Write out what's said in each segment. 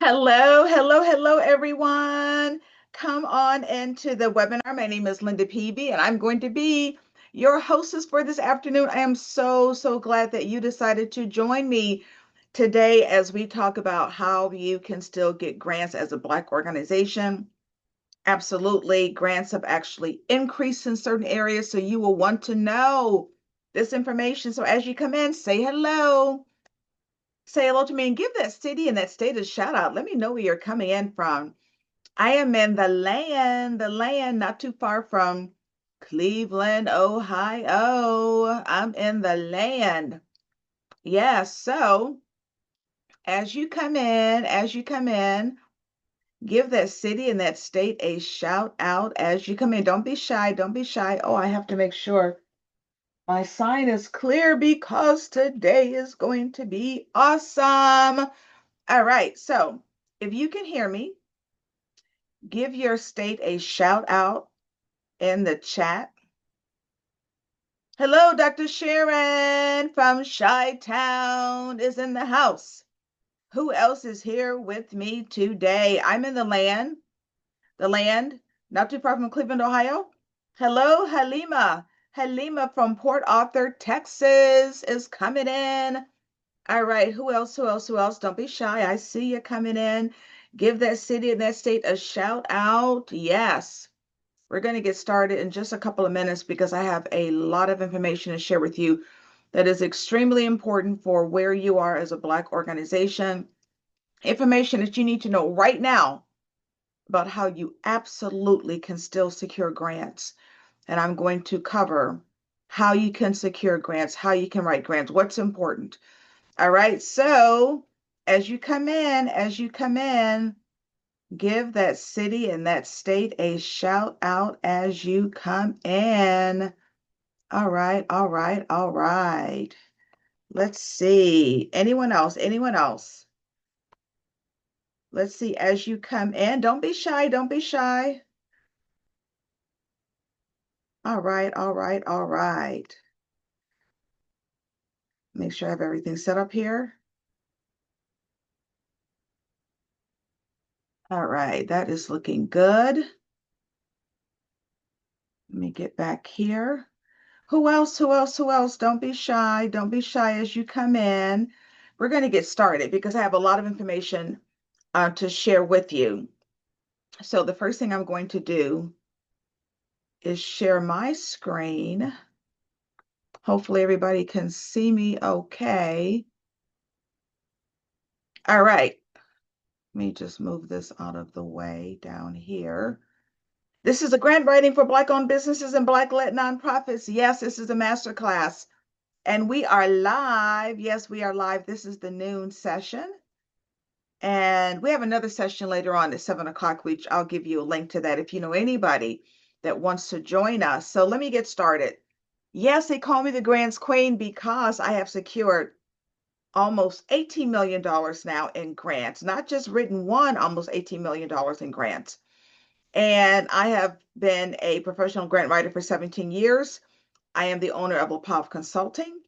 Hello, hello, hello, everyone. Come on into the webinar. My name is Linda Peavy, and I'm going to be your hostess for this afternoon. I am so glad that you decided to join me today as we talk about how you can still get grants as a Black organization. Absolutely. Grants have actually increased in certain areas, so you will want to know this information. So as you come in, say hello. Say hello to me and give that city and that state a shout out. Let me know where you're coming in from. I am in the land not too far from Cleveland, Ohio. I'm in the land. Yeah, so as you come in, give that city and that state a shout out as you come in. Don't be shy, don't be shy. Oh, I have to make sure my sign is clear because today is going to be awesome. All right, so if you can hear me, give your state a shout out in the chat. Hello, Dr. Sharon from Chi-Town is in the house. Who else is here with me today? I'm in the land, not too far from Cleveland, Ohio. Hello, Halima. Halima from Port Arthur, Texas is coming in. All right, who else? Who else? Who else? Don't be shy. I see you coming in. Give that city and that state a shout out. Yes. We're going to get started in just a couple of minutes because I have a lot of information to share with you that is extremely important for where you are as a Black organization. Information that you need to know right now about how you absolutely can still secure grants. And I'm going to cover how you can secure grants, how you can write grants, what's important. All right. So as you come in, give that city and that state a shout out as you come in. All right. All right. All right. Let's see. Anyone else? Anyone else? Let's see as you come in. Don't be shy. Don't be shy. All right. All right. All right. Make sure I have everything set up here. All right. That is looking good. Let me get back here. Who else? Who else? Who else? Don't be shy. Don't be shy as you come in. We're going to get started because I have a lot of information to share with you. So the first thing I'm going to do is share my screen. Hopefully everybody can see me okay. All right. Let me just move this out of the way down here. This is a grant writing for Black-owned businesses and Black-led nonprofits. Yes, this is a masterclass. And we are live. Yes, we are live. This is the noon session. And we have another session later on at 7 o'clock, which I'll give you a link to that if you know anybody that wants to join us. So let me get started. Yes, they call me the Grants Queen because I have secured almost $18 million now in grants, not just written one, almost $18 million in grants. And I have been a professional grant writer for 17 years. I am the owner of LaPav Consulting,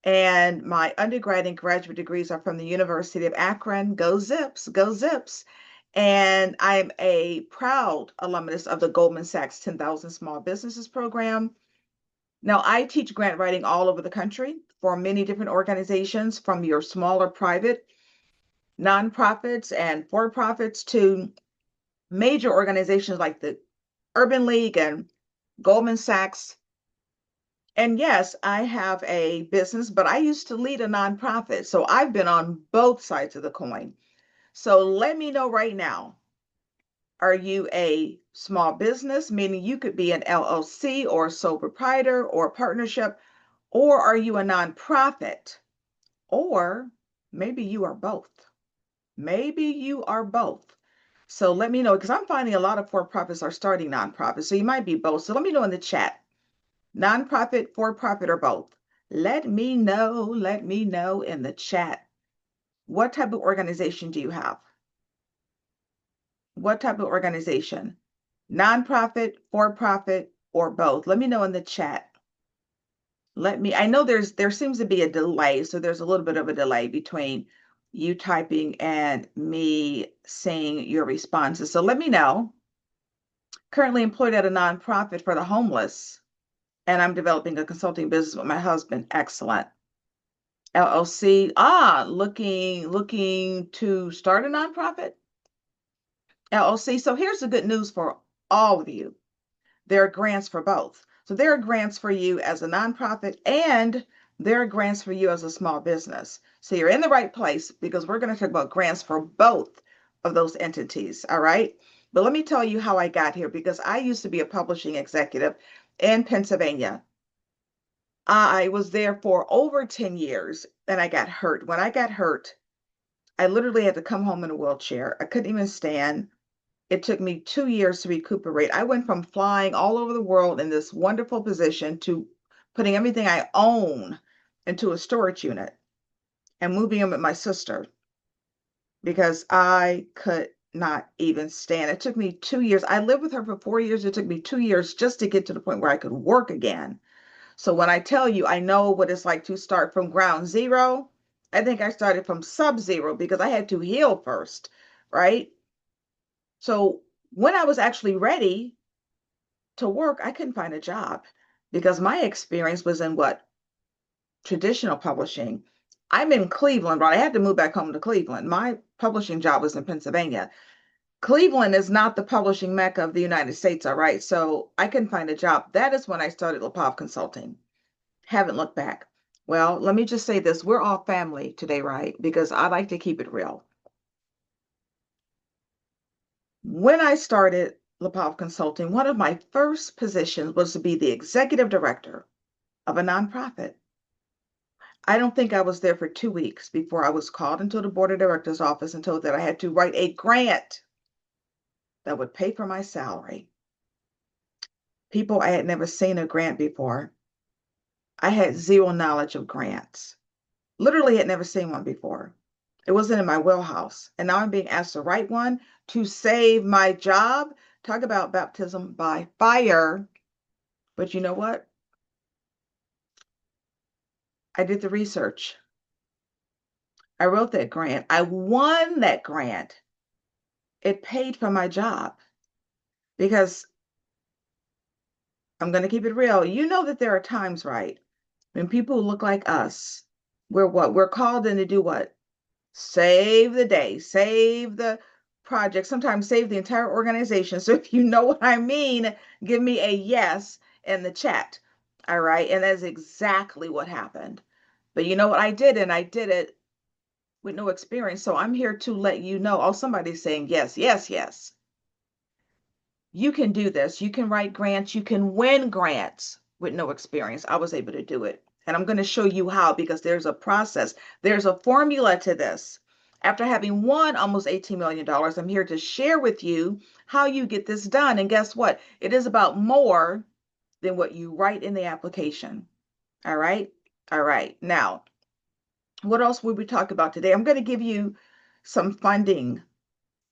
and my undergrad and graduate degrees are from the University of Akron. Go Zips, go Zips. And I'm a proud alumnus of the Goldman Sachs 10,000 Small Businesses program. Now, I teach grant writing all over the country for many different organizations, from your smaller private nonprofits and for-profits to major organizations like the Urban League and Goldman Sachs. And yes, I have a business, but I used to lead a nonprofit. So I've been on both sides of the coin. So let me know right now. Are you a small business, meaning you could be an LLC or a sole proprietor or a partnership, or are you a nonprofit? Or maybe you are both. Maybe you are both. So let me know because I'm finding a lot of for-profits are starting nonprofits. So you might be both. So let me know in the chat. Nonprofit, for-profit, or both. Let me know in the chat. What type of organization do you have? What type of organization? Nonprofit, for-profit, or both? Let me know in the chat. I know there seems to be a delay, so there's a little bit of a delay between you typing and me seeing your responses. So let me know. Currently employed at a nonprofit for the homeless, and I'm developing a consulting business with my husband. Excellent. LLC. Looking to start a nonprofit. LLC. So here's the good news for all of you. There are grants for both. So there are grants for you as a nonprofit, and there are grants for you as a small business. So you're in the right place, because we're going to talk about grants for both of those entities. All right. But let me tell you how I got here, because I used to be a publishing executive in Pennsylvania. I was there for over 10 years and I got hurt. When I got hurt, I literally had to come home in a wheelchair. I couldn't even stand. It took me 2 years to recuperate. I went from flying all over the world in this wonderful position to putting everything I own into a storage unit and moving in with my sister, because I could not even stand. It took me 2 years. I lived with her for 4 years. It took me 2 years just to get to the point where I could work again. So when I tell you I know what it's like to start from ground zero, I think I started from sub-zero, because I had to heal first, right? So when I was actually ready to work, I couldn't find a job, because my experience was in what? Traditional publishing. I'm in Cleveland, but I had to move back home to Cleveland. My publishing job was in Pennsylvania. Cleveland is not the publishing mecca of the United States, all right? So I couldn't find a job. That is when I started Lepov Consulting. Haven't looked back. Well, let me just say this. We're all family today, right? Because I like to keep it real. When I started Lepov Consulting, one of my first positions was to be the executive director of a nonprofit. I don't think I was there for 2 weeks before I was called into the board of directors office and told that I had to write a grant that would pay for my salary. People, I had never seen a grant before. I had zero knowledge of grants. Literally had never seen one before. It wasn't in my wheelhouse. And now I'm being asked to write one to save my job. Talk about baptism by fire. But you know what? I did the research. I wrote that grant. I won that grant. It paid for my job, because I'm going to keep it real. You know that there are times, right, when people look like us, we're what? We're called in to do what? Save the day, save the project, sometimes save the entire organization. So if you know what I mean, give me a yes in the chat. All right. And that's exactly what happened. But you know what I did? And I did it with no experience. So I'm here to let you know. Oh, somebody's saying yes, yes, yes. You can do this. You can write grants. You can win grants with no experience. I was able to do it. And I'm going to show you how, because there's a process. There's a formula to this. After having won almost $18 million, I'm here to share with you how you get this done. And guess what? It is about more than what you write in the application. All right. All right. Now, what else will we talk about today? I'm going to give you some funding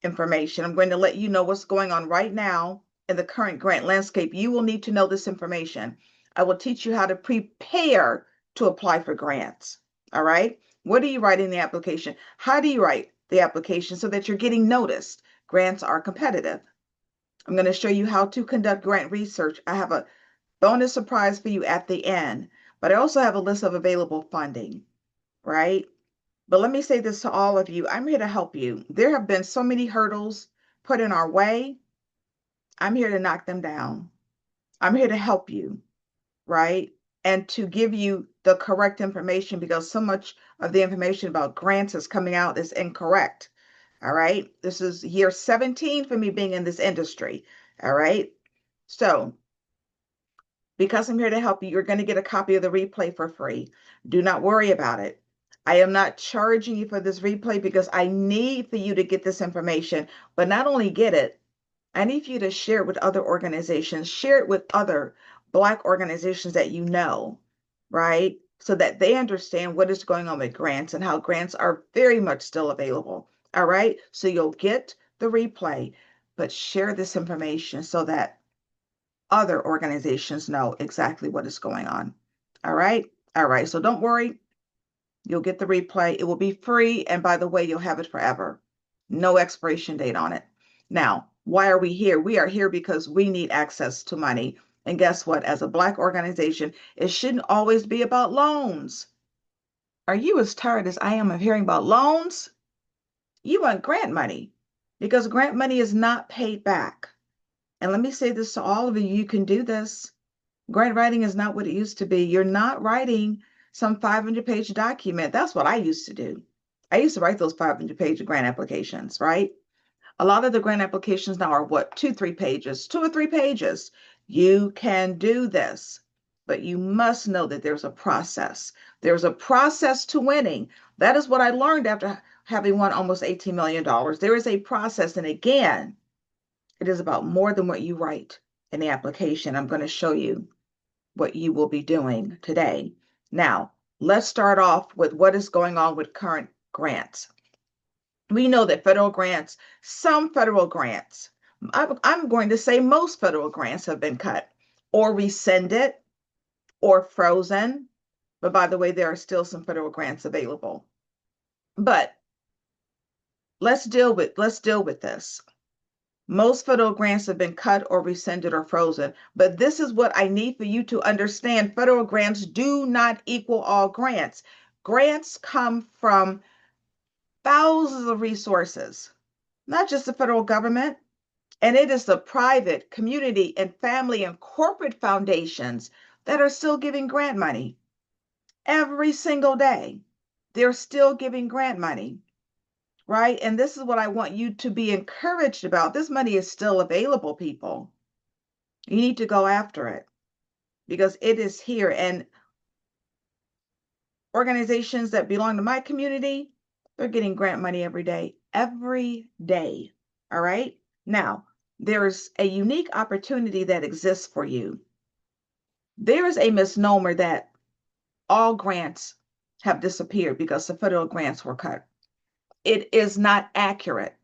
information. I'm going to let you know what's going on right now in the current grant landscape. You will need to know this information. I will teach you how to prepare to apply for grants. All right. What do you write in the application? How do you write the application so that you're getting noticed? Grants are competitive. I'm going to show you how to conduct grant research. I have a bonus surprise for you at the end, but I also have a list of available funding, right? But let me say this to all of you. I'm here to help you. There have been so many hurdles put in our way. I'm here to knock them down. I'm here to help you, right? And to give you the correct information, because so much of the information about grants is coming out is incorrect. All right. This is year 17 for me being in this industry. All right. So, because I'm here to help you, you're going to get a copy of the replay for free. Do not worry about it. I am not charging you for this replay, because I need for you to get this information, but not only get it, I need for you to share it with other organizations, share it with other Black organizations that you know, right? So that they understand what is going on with grants and how grants are very much still available. All right. So you'll get the replay, but share this information so that other organizations know exactly what is going on. All right. All right. So don't worry. You'll get the replay. It will be free. And by the way, you'll have it forever. No expiration date on it. Now, why are we here? We are here because we need access to money. And guess what? As a Black organization, it shouldn't always be about loans. Are you as tired as I am of hearing about loans? You want grant money because grant money is not paid back. And let me say this to all of you, you can do this. Grant writing is not what it used to be. You're not writing some 500-page document. That's what I used to do. I used to write those 500-page grant applications, right? A lot of the grant applications now are what, 2 or 3 pages, 2 or 3 pages. You can do this, but you must know that there's a process. There's a process to winning. That is what I learned after having won almost $18 million. There is a process. And again, it is about more than what you write in the application. I'm going to show you what you will be doing today. Now, let's start off with what is going on with current grants. We know that federal grants, some federal grants, I'm going to say most federal grants have been cut or rescinded or frozen. But by the way, there are still some federal grants available. But let's deal with this. Most federal grants have been cut or rescinded or frozen, but this is what I need for you to understand. Federal grants do not equal all grants. Grants come from thousands of resources, not just the federal government, and it is the private, community, and family and corporate foundations that are still giving grant money. Every single day, they're still giving grant money. Right? And this is what I want you to be encouraged about. This money is still available, people. You need to go after it because it is here. And organizations that belong to my community, they're getting grant money every day. Every day. All right? Now, there's a unique opportunity that exists for you. There is a misnomer that all grants have disappeared because the federal grants were cut. It is not accurate.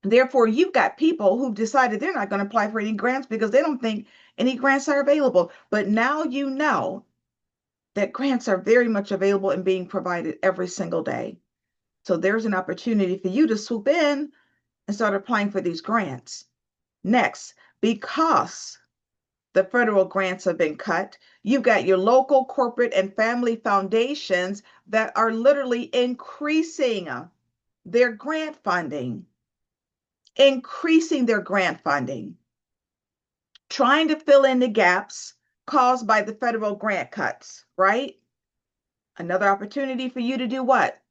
Therefore, you've got people who've decided they're not going to apply for any grants because they don't think any grants are available. But now you know that grants are very much available and being provided every single day. So there's an opportunity for you to swoop in and start applying for these grants. Next, because the federal grants have been cut, you've got your local, corporate, and family foundations that are literally increasing their grant funding. Increasing their grant funding, trying to fill in the gaps caused by the federal grant cuts, right? Another opportunity for you to do what?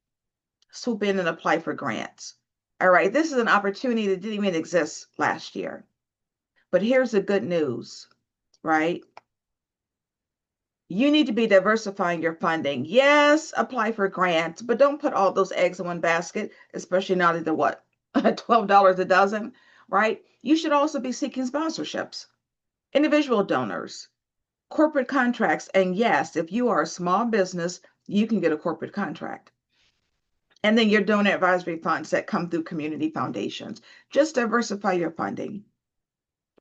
Swoop in and apply for grants. All right, this is an opportunity that didn't even exist last year. But here's the good news, right? You need to be diversifying your funding. Yes, apply for grants, but don't put all those eggs in one basket, especially now that they're what? $12 a dozen, right? You should also be seeking sponsorships, individual donors, corporate contracts. And yes, if you are a small business, you can get a corporate contract. And then your donor advisory funds that come through community foundations. Just diversify your funding.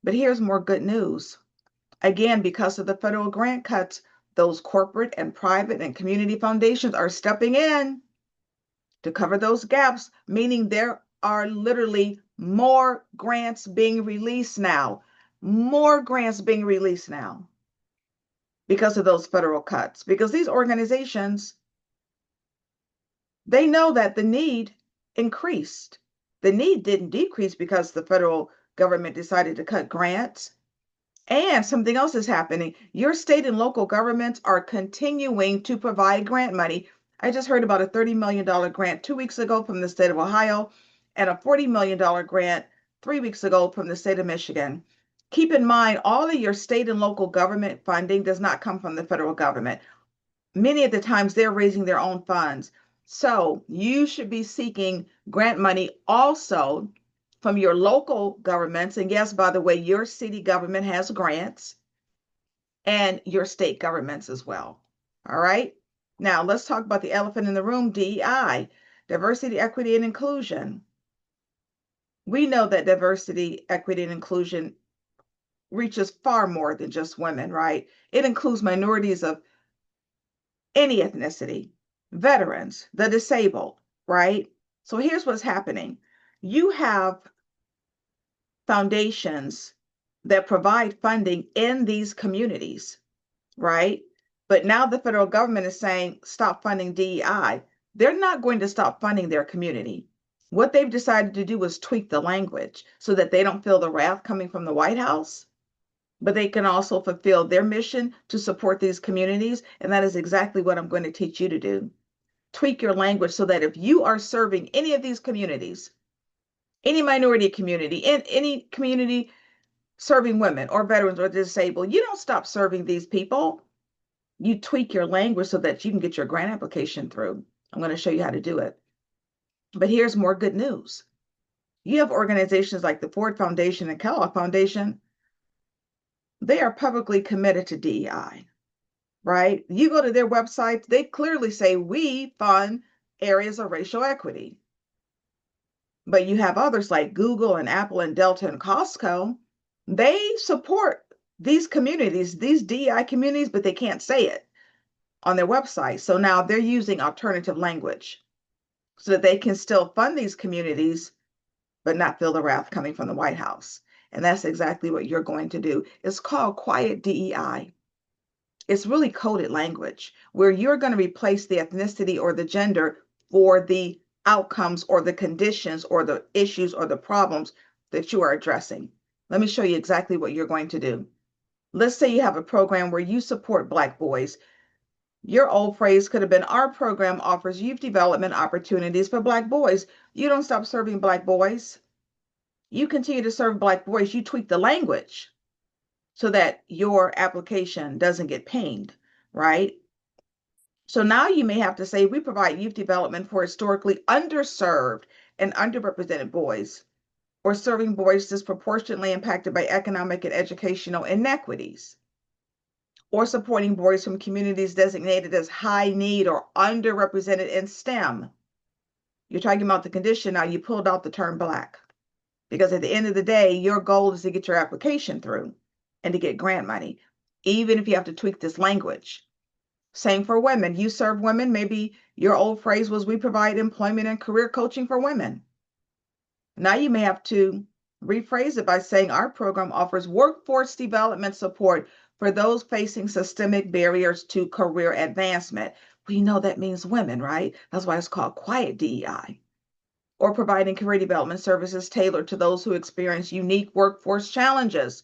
But here's more good news. Again, because of the federal grant cuts, those corporate and private and community foundations are stepping in to cover those gaps, meaning there are literally more grants being released now. More grants being released now because of those federal cuts. Because these organizations, they know that the need increased. The need didn't decrease because the federal government decided to cut grants. And something else is happening. Your state and local governments are continuing to provide grant money. I just heard about a $30 million grant 2 weeks ago from the state of Ohio and a $40 million grant 3 weeks ago from the state of Michigan. Keep in mind, all of your state and local government funding does not come from the federal government. Many of the times they're raising their own funds. So you should be seeking grant money also from your local governments. And yes, by the way, your city government has grants and your state governments as well. All right. Now let's talk about the elephant in the room, DEI, diversity, equity, and inclusion. We know that diversity, equity, and inclusion reaches far more than just women, right? It includes minorities of any ethnicity. veterans, the disabled, right? So here's what's happening. You have foundations that provide funding in these communities, right? But now the federal government is saying, stop funding DEI. They're not going to stop funding their community. What they've decided to do is tweak the language so that they don't feel the wrath coming from the White House, but they can also fulfill their mission to support these communities. And that is exactly what I'm going to teach you to do. Tweak your language so that if you are serving any of these communities, any minority community, in any community serving women or veterans or disabled, you don't stop serving these people. You tweak your language so that you can get your grant application through. I'm going to show you how to do it. But here's more good news. You have organizations like the Ford Foundation and Kellogg Foundation. They are publicly committed to DEI, right? You go to their websites, they clearly say we fund areas of racial equity. But you have others like Google and Apple and Delta and Costco. They support these communities, these DEI communities, but they can't say it on their website. So now they're using alternative language so that they can still fund these communities, but not feel the wrath coming from the White House. And that's exactly what you're going to do. It's called quiet DEI. It's really coded language where you're going to replace the ethnicity or the gender for the outcomes or the conditions or the issues or the problems that you are addressing. Let me show you exactly what you're going to do. Let's say you have a program where you support Black boys. Your old phrase could have been, our program offers youth development opportunities for Black boys. You don't stop serving Black boys. You continue to serve Black boys. You tweak the language so that your application doesn't get pinged, right? So now you may have to say, we provide youth development for historically underserved and underrepresented boys, or serving boys disproportionately impacted by economic and educational inequities, or supporting boys from communities designated as high need or underrepresented in STEM. You're talking about the condition now, you pulled out the term Black, because at the end of the day, your goal is to get your application through and to get grant money, even if you have to tweak this language. Same for women. You serve women. Maybe your old phrase was, we provide employment and career coaching for women. Now you may have to rephrase it by saying, our program offers workforce development support for those facing systemic barriers to career advancement. We know that means women, right? That's why it's called quiet DEI. Or providing career development services tailored to those who experience unique workforce challenges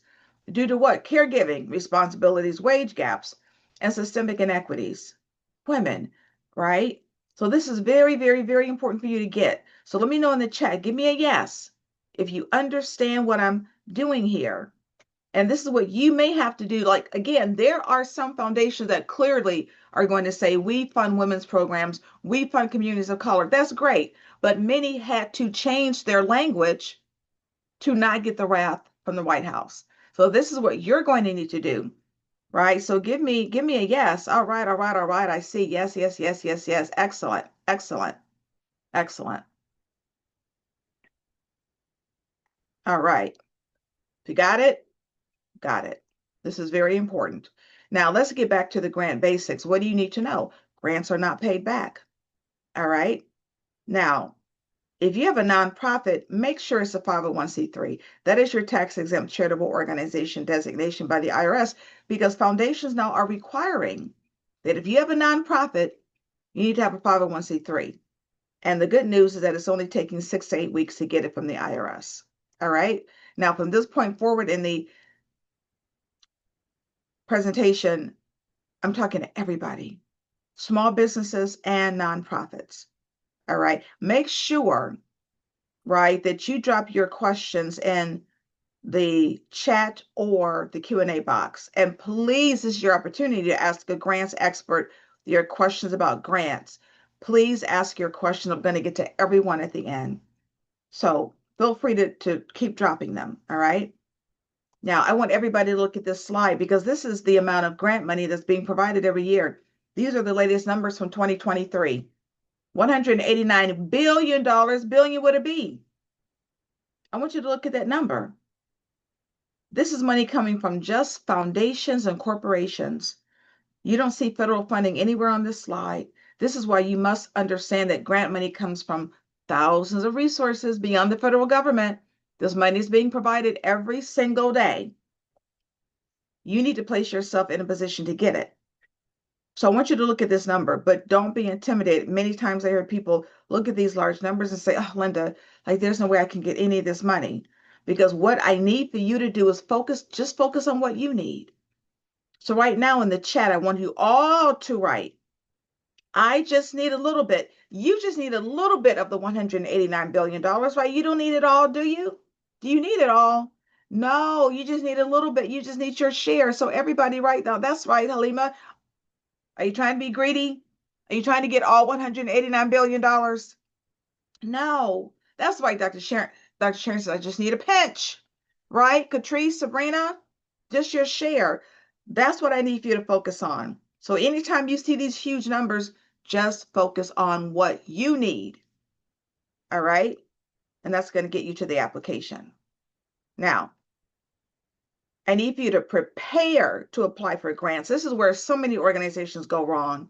due to what? Caregiving responsibilities, wage gaps, and systemic inequities. Women, right? So this is very, very, very important for you to get. So let me know in the chat. Give me a yes if you understand what I'm doing here. And this is what you may have to do. Like, again, there are some foundations that clearly are going to say, we fund women's programs, we fund communities of color. That's great. But many had to change their language to not get the wrath from the White House. So this is what you're going to need to do, right? So give me a yes. All right, all right, all right. I see. Yes, yes, yes, yes, yes. Excellent, excellent, excellent. All right. If you got it, got it. This is very important. Now let's get back to the grant basics. What do you need to know? Grants are not paid back. All right. Now, if you have a nonprofit, make sure it's a 501c3. That is your tax-exempt charitable organization designation by the IRS, because foundations now are requiring that if you have a nonprofit, you need to have a 501c3. And the good news is that it's only taking 6 to 8 weeks to get it from the IRS. All right. Now, from this point forward in the presentation, I'm talking to everybody, small businesses and nonprofits. All right. Make sure, right, that you drop your questions in the chat or the Q&A box. And please, this is your opportunity to ask a grants expert your questions about grants. Please ask your questions. I'm going to get to everyone at the end. So feel free to keep dropping them. All right. Now, I want everybody to look at this slide, because this is the amount of grant money that's being provided every year. These are the latest numbers from 2023. $189 billion. Billion would it be? I want you to look at that number. This is money coming from just foundations and corporations. You don't see federal funding anywhere on this slide. This is why you must understand that grant money comes from thousands of resources beyond the federal government. This money is being provided every single day. You need to place yourself in a position to get it. So I want you to look at this number, but don't be intimidated. Many times I hear people look at these large numbers and say, oh, Linda, like there's no way I can get any of this money. Because what I need for you to do is just focus on what you need. So right now in the chat, I want you all to write, I just need a little bit. You just need a little bit of the $189 billion, right? You don't need it all, do you? Do you need it all? No, you just need a little bit. You just need your share. So everybody right now, that's right, Halima. Are you trying to be greedy? Are you trying to get all $189 billion? No, that's why Dr. Sharon says, I just need a pinch, right? Catrice, Sabrina, just your share. That's what I need for you to focus on. So anytime you see these huge numbers, just focus on what you need. All right. And that's going to get you to the application. Now, I need for you to prepare to apply for grants. This is where so many organizations go wrong.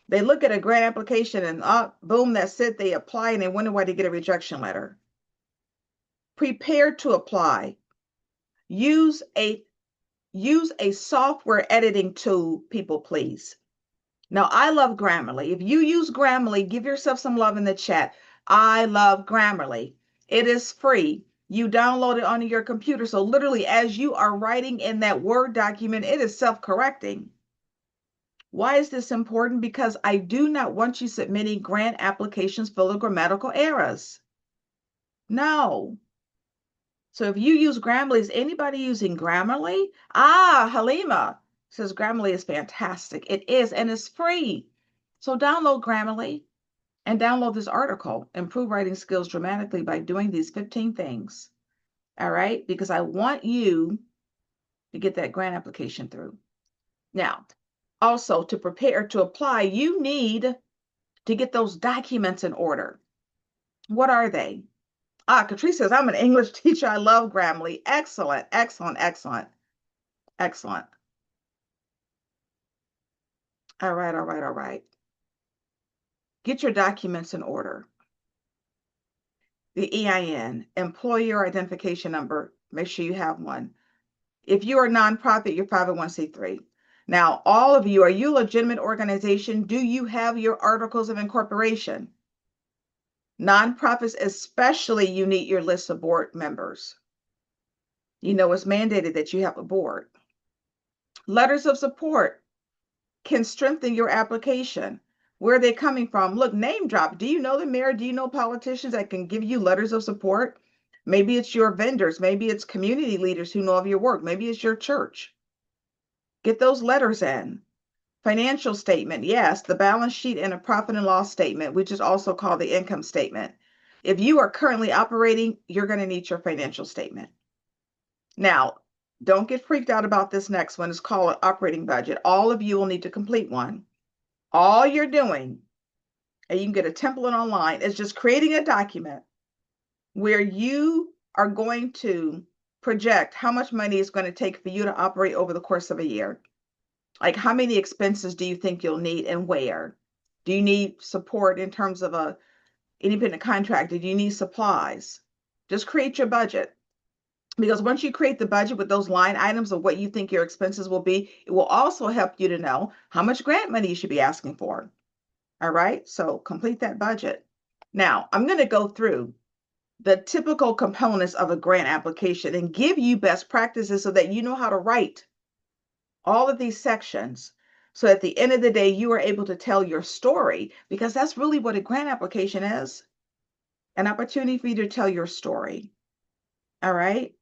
They look at a grant application and boom, that's it. They apply and they wonder why they get a rejection letter. Prepare to apply. Use a software editing tool, people, please. Now, I love Grammarly. If you use Grammarly, give yourself some love in the chat. I love Grammarly. It is free. You download it onto your computer. So literally, as you are writing in that Word document, it is self-correcting. Why is this important? Because I do not want you submitting grant applications full of grammatical errors. No. So if you use Grammarly, is anybody using Grammarly? Halima says Grammarly is fantastic. It is, and it's free. So download Grammarly and download this article, Improve Writing Skills Dramatically by doing these 15 things. All right? Because I want you to get that grant application through. Now, also, to prepare to apply, you need to get those documents in order. What are they? Catrice says, I'm an English teacher. I love Grammarly. Excellent, excellent, excellent, excellent. All right, all right, all right. Get your documents in order. The EIN, Employer Identification Number, make sure you have one. If you are a nonprofit, you're 501c3. Now, all of you, are you a legitimate organization? Do you have your articles of incorporation? Nonprofits especially, you need your list of board members. You know, it's mandated that you have a board. Letters of support can strengthen your application. Where are they coming from? Look, name drop. Do you know the mayor? Do you know politicians that can give you letters of support? Maybe it's your vendors. Maybe it's community leaders who know of your work. Maybe it's your church. Get those letters in. Financial statement. Yes, the balance sheet and a profit and loss statement, which is also called the income statement. If you are currently operating, you're going to need your financial statement. Now, don't get freaked out about this next one. It's called an operating budget. All of you will need to complete one. All you're doing, and you can get a template online, is just creating a document where you are going to project how much money it's going to take for you to operate over the course of a year. Like, how many expenses do you think you'll need and where? Do you need support in terms of a independent contractor? Do you need supplies? Just create your budget. Because once you create the budget with those line items of what you think your expenses will be, it will also help you to know how much grant money you should be asking for. All right, so complete that budget. Now, I'm going to go through the typical components of a grant application and give you best practices so that you know how to write all of these sections. So at the end of the day, you are able to tell your story, because that's really what a grant application is, an opportunity for you to tell your story. All right.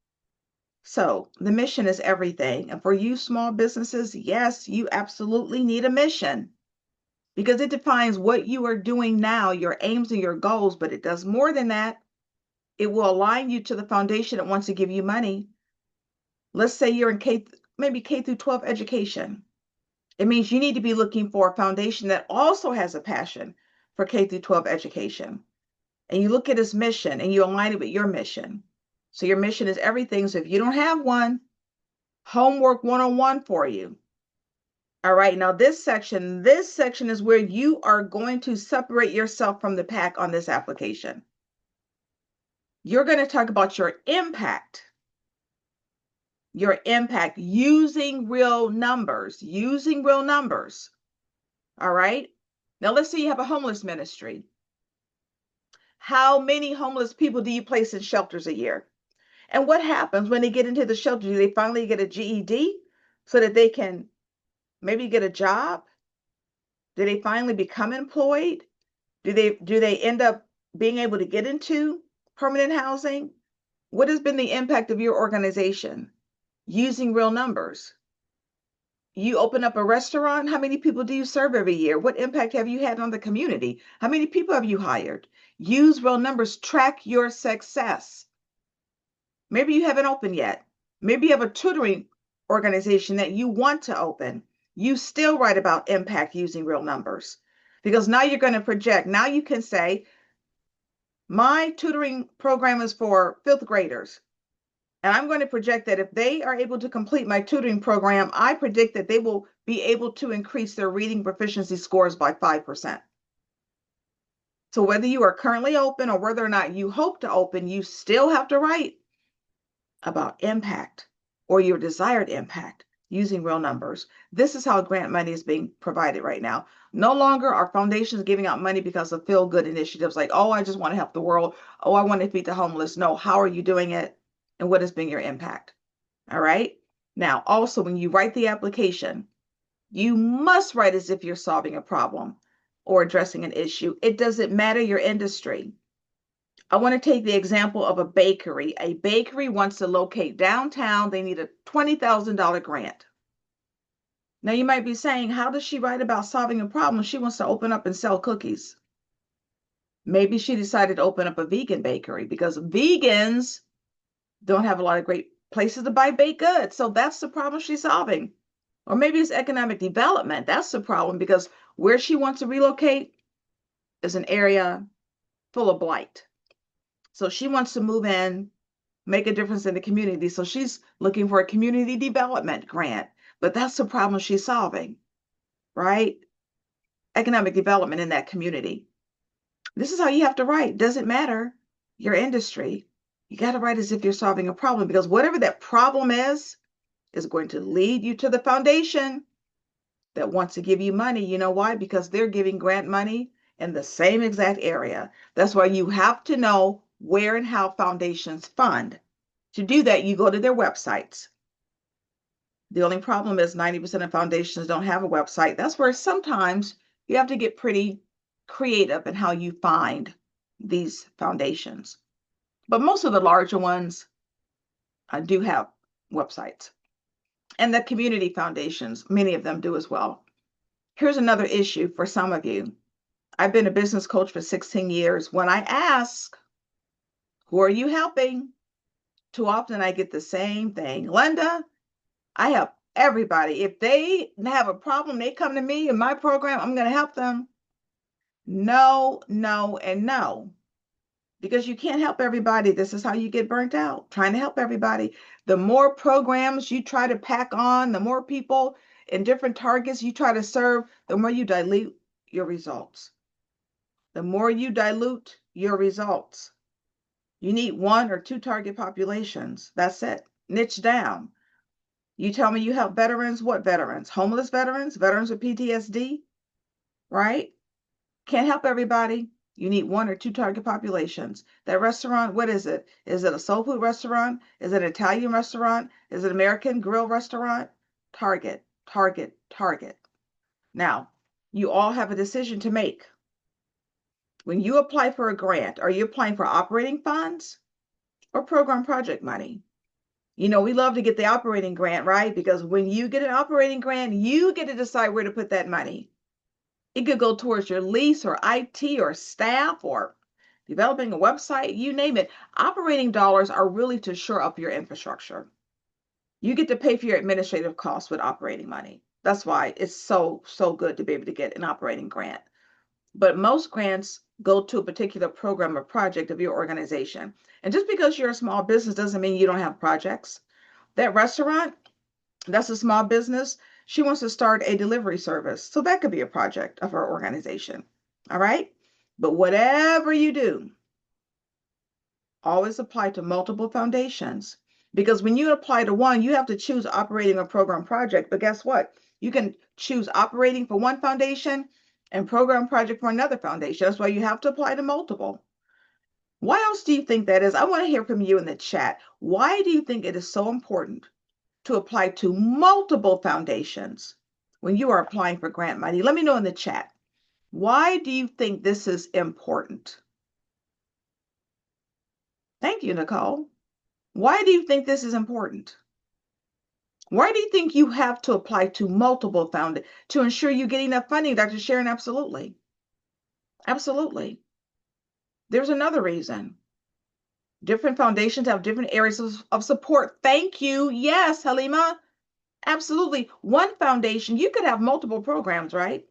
So the mission is everything. And for you small businesses, yes, you absolutely need a mission, because it defines what you are doing now, your aims and your goals, but it does more than that. It will align you to the foundation that wants to give you money. Let's say you're in maybe K through 12 education. It means you need to be looking for a foundation that also has a passion for K through 12 education. And you look at its mission and you align it with your mission. So your mission is everything. So if you don't have one, homework 101 for you. All right, now this section is where you are going to separate yourself from the pack on this application. You're going to talk about your impact using real numbers, All right. Now let's say you have a homeless ministry. How many homeless people do you place in shelters a year? And what happens when they get into the shelter? Do they finally get a GED so that they can maybe get a job? Do they finally become employed? Do they end up being able to get into permanent housing? What has been the impact of your organization using real numbers? You open up a restaurant, how many people do you serve every year? What impact have you had on the community? How many people have you hired? Use real numbers, track your success. Maybe you haven't opened yet. Maybe you have a tutoring organization that you want to open. You still write about impact using real numbers because now you're going to project. Now you can say, my tutoring program is for fifth graders. And I'm going to project that if they are able to complete my tutoring program, I predict that they will be able to increase their reading proficiency scores by 5%. So whether you are currently open or whether or not you hope to open, you still have to write about impact or your desired impact using real numbers. This is how grant money is being provided right now. No longer are foundations giving out money because of feel-good initiatives like, oh, I just want to help the world. Oh, I want to feed the homeless. No, how are you doing it? And what has been your impact? All right. Now, also, when you write the application, you must write as if you're solving a problem or addressing an issue. It doesn't matter your industry. I want to take the example of a bakery. A bakery wants to locate downtown. They need a $20,000 grant. Now, you might be saying, how does she write about solving a problem? She wants to open up and sell cookies. Maybe she decided to open up a vegan bakery because vegans don't have a lot of great places to buy baked goods. So that's the problem she's solving. Or maybe it's economic development. That's the problem because where she wants to relocate is an area full of blight. So she wants to move in, make a difference in the community. So she's looking for a community development grant, but that's the problem she's solving, right? Economic development in that community. This is how you have to write. Doesn't matter your industry. You got to write as if you're solving a problem because whatever that problem is going to lead you to the foundation that wants to give you money. You know why? Because they're giving grant money in the same exact area. That's why you have to know where and how foundations fund. To do that, you go to their websites. The only problem is 90% of foundations don't have a website. That's where sometimes you have to get pretty creative in how you find these foundations. But most of the larger ones do have websites. And the community foundations, many of them do as well. Here's another issue for some of you. I've been a business coach for 16 years. When I ask, who are you helping? Too often I get the same thing. Linda, I help everybody. If they have a problem, they come to me in my program, I'm going to help them. No, no, and no. Because you can't help everybody. This is how you get burnt out, trying to help everybody. The more programs you try to pack on, the more people in different targets you try to serve, the more you dilute your results. The more you dilute your results. You need 1 or 2 target populations. That's it. Niche down. You tell me you help veterans. What veterans? Homeless veterans? Veterans with PTSD? Right? Can't help everybody. You need 1 or 2 target populations. That restaurant, what is it? Is it a soul food restaurant? Is it an Italian restaurant? Is it an American grill restaurant? Target, target, target. Now, you all have a decision to make. When you apply for a grant, are you applying for operating funds or program project money? You know, we love to get the operating grant, right? Because when you get an operating grant, you get to decide where to put that money. It could go towards your lease or IT or staff or developing a website, you name it. Operating dollars are really to shore up your infrastructure. You get to pay for your administrative costs with operating money. That's why it's so good to be able to get an operating grant. But most grants go to a particular program or project of your organization. And just because you're a small business doesn't mean you don't have projects. That restaurant, that's a small business. She wants to start a delivery service. So that could be a project of her organization. All right. But whatever you do, always apply to multiple foundations. Because when you apply to one, you have to choose operating or program project. But guess what? You can choose operating for one foundation and program project for another foundation. That's why you have to apply to multiple. Why else do you think that is? I want to hear from you in the chat. Why do you think it is so important to apply to multiple foundations when you are applying for grant money? Let me know in the chat. Why do you think this is important? Thank you, Nicole. Why do you think this is important? Why do you think you have to apply to multiple foundations to ensure you get enough funding, Dr. Sharon? Absolutely. Absolutely. There's another reason. Different foundations have different areas of support. Thank you. Yes, Halima. Absolutely. One foundation, you could have multiple programs, right?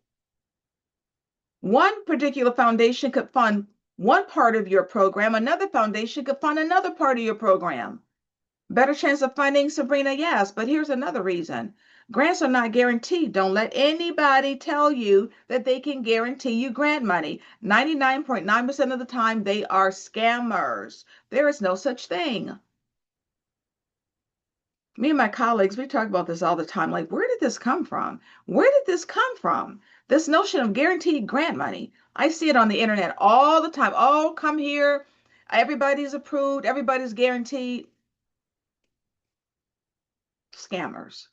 One particular foundation could fund one part of your program. Another foundation could fund another part of your program. Better chance of funding, Sabrina? Yes, but here's another reason. Grants are not guaranteed. Don't let anybody tell you that they can guarantee you grant money. 99.9% of the time, they are scammers. There is no such thing. Me and my colleagues, we talk about this all the time. Like, where did this come from? Where did this come from? This notion of guaranteed grant money. I see it on the internet all the time. Oh, come here. Everybody's approved. Everybody's guaranteed. Scammers.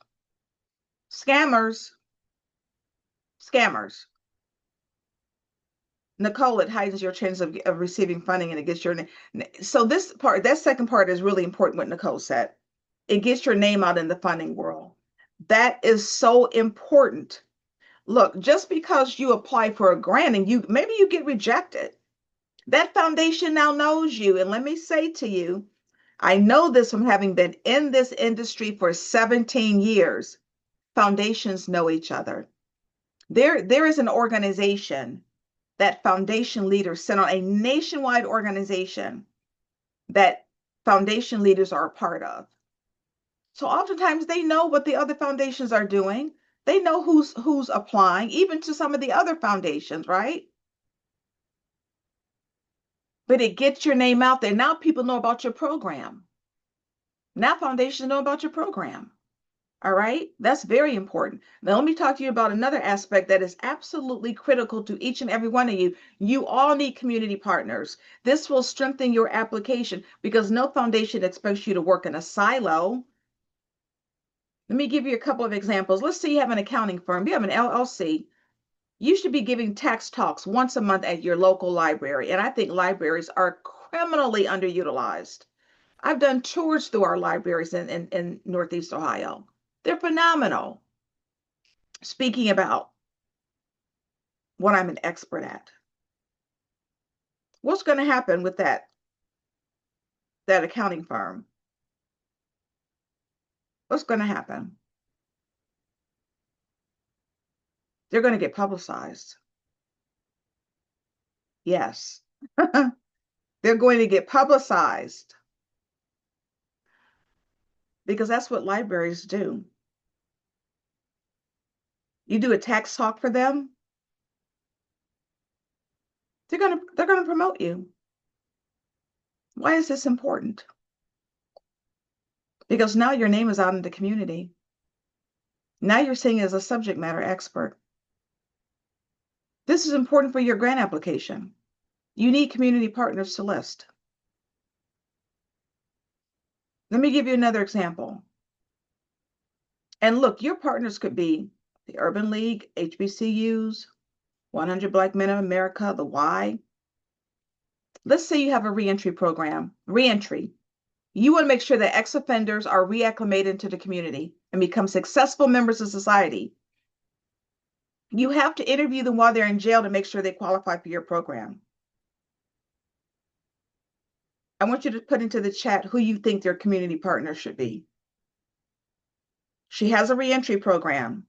Scammers. Scammers. Nicole, it heightens your chance of receiving funding and it gets your name. So this part, that second part is really important, what Nicole said. It gets your name out in the funding world. That is so important. Look, just because you apply for a grant and maybe you get rejected, that foundation now knows you. And let me say to you, I know this from having been in this industry for 17 years. Foundations know each other. There is an organization that foundation leaders sent on, a nationwide organization that foundation leaders are a part of. So oftentimes they know what the other foundations are doing. They know who's applying, even to some of the other foundations, right? But it gets your name out there. Now people know about your program. Now foundations know about your program. All right, that's very important. Now let me talk to you about another aspect that is absolutely critical to each and every one of you. You all need community partners. This will strengthen your application because no foundation expects you to work in a silo. Let me give you a couple of examples. Let's say you have an accounting firm, you have an LLC. You should be giving tax talks once a month at your local library. And I think libraries are criminally underutilized. I've done tours through our libraries in Northeast Ohio. They're phenomenal. Speaking about what I'm an expert at. What's going to happen with that accounting firm? What's going to happen? They're going to get publicized. Yes. They're going to get publicized because that's what libraries do. You do a tax talk for them, they're going to promote you. Why is this important? Because now your name is out in the community. Now you're seen as a subject matter expert. This is important for your grant application. You need community partners to list. Let me give you another example. And look, your partners could be the Urban League, HBCUs, 100 Black Men of America, the Y. Let's say you have a reentry program, reentry. You want to make sure that ex-offenders are reacclimated into the community and become successful members of society. You have to interview them while they're in jail to make sure they qualify for your program. I want you to put into the chat who you think their community partner should be. She has a reentry program.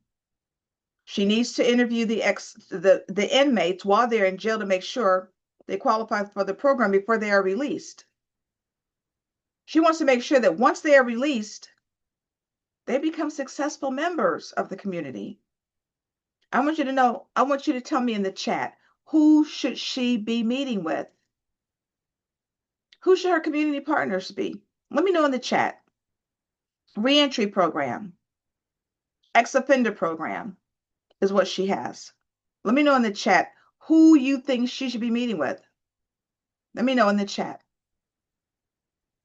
She needs to interview the inmates while they're in jail to make sure they qualify for the program before they are released. She wants to make sure that once they are released, They become successful members of the community. I want you to know, I want you to tell me in the chat, who should she be meeting with? Who should her community partners be? Let me know in the chat. Reentry program, ex-offender program is what she has. Let me know in the chat who you think she should be meeting with. Let me know in the chat.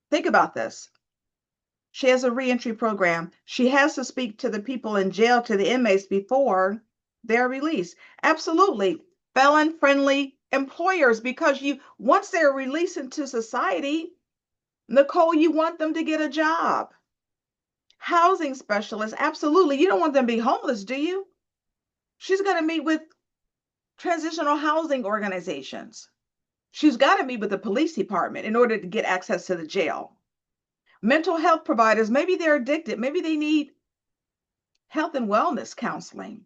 Think about this. She has a reentry program. She has to speak to the people in jail, to the inmates before they're released. Absolutely. Felon-friendly employers, because once they're released into society, Nicole, you want them to get a job. Housing specialists, absolutely. You don't want them to be homeless, do you? She's going to meet with transitional housing organizations. She's got to meet with the police department in order to get access to the jail. Mental health providers, maybe they're addicted, maybe they need health and wellness counseling.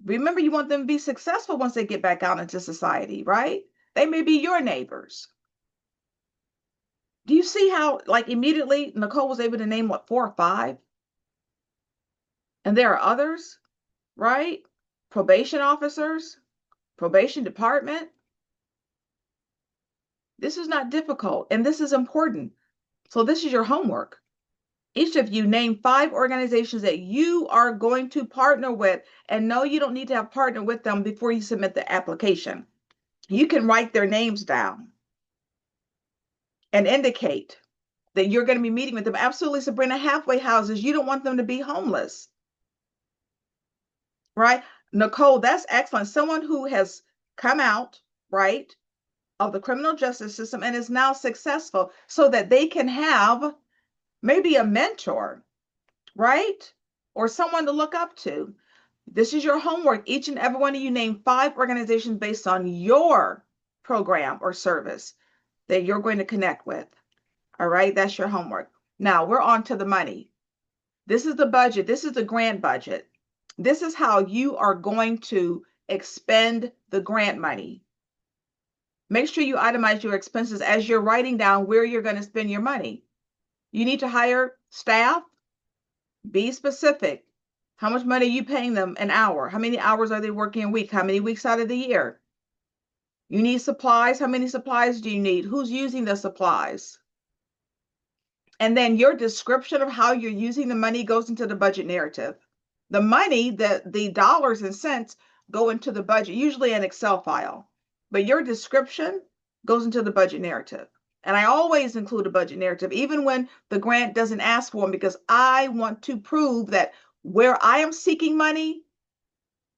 Remember, you want them to be successful once they get back out into society, right? They may be your neighbors. Do you see how, like, immediately Nicole was able to name, what, 4 or 5? And there are others, right? Probation officers, probation department. This is not difficult, and this is important. So this is your homework. Each of you name 5 organizations that you are going to partner with, and no, you don't need to have partnered with them before you submit the application. You can write their names down and indicate that you're going to be meeting with them. Absolutely, Sabrina, halfway houses, you don't want them to be homeless, right? Nicole, that's excellent. Someone who has come out, right, of the criminal justice system and is now successful so that they can have maybe a mentor, right? Or someone to look up to. This is your homework. Each and every one of you name 5 organizations based on your program or service that you're going to connect with. All right, that's your homework. Now we're on to the money. This is the budget. This is the grant budget. This is how you are going to expend the grant money. Make sure you itemize your expenses as you're writing down where you're going to spend your money. You need to hire staff. Be specific. How much money are you paying them an hour? How many hours are they working a week? How many weeks out of the year? You need supplies. How many supplies do you need? Who's using the supplies? And then your description of how you're using the money goes into the budget narrative. The money, the dollars and cents go into the budget, usually an Excel file. But your description goes into the budget narrative. And I always include a budget narrative, even when the grant doesn't ask for them, because I want to prove that where I am seeking money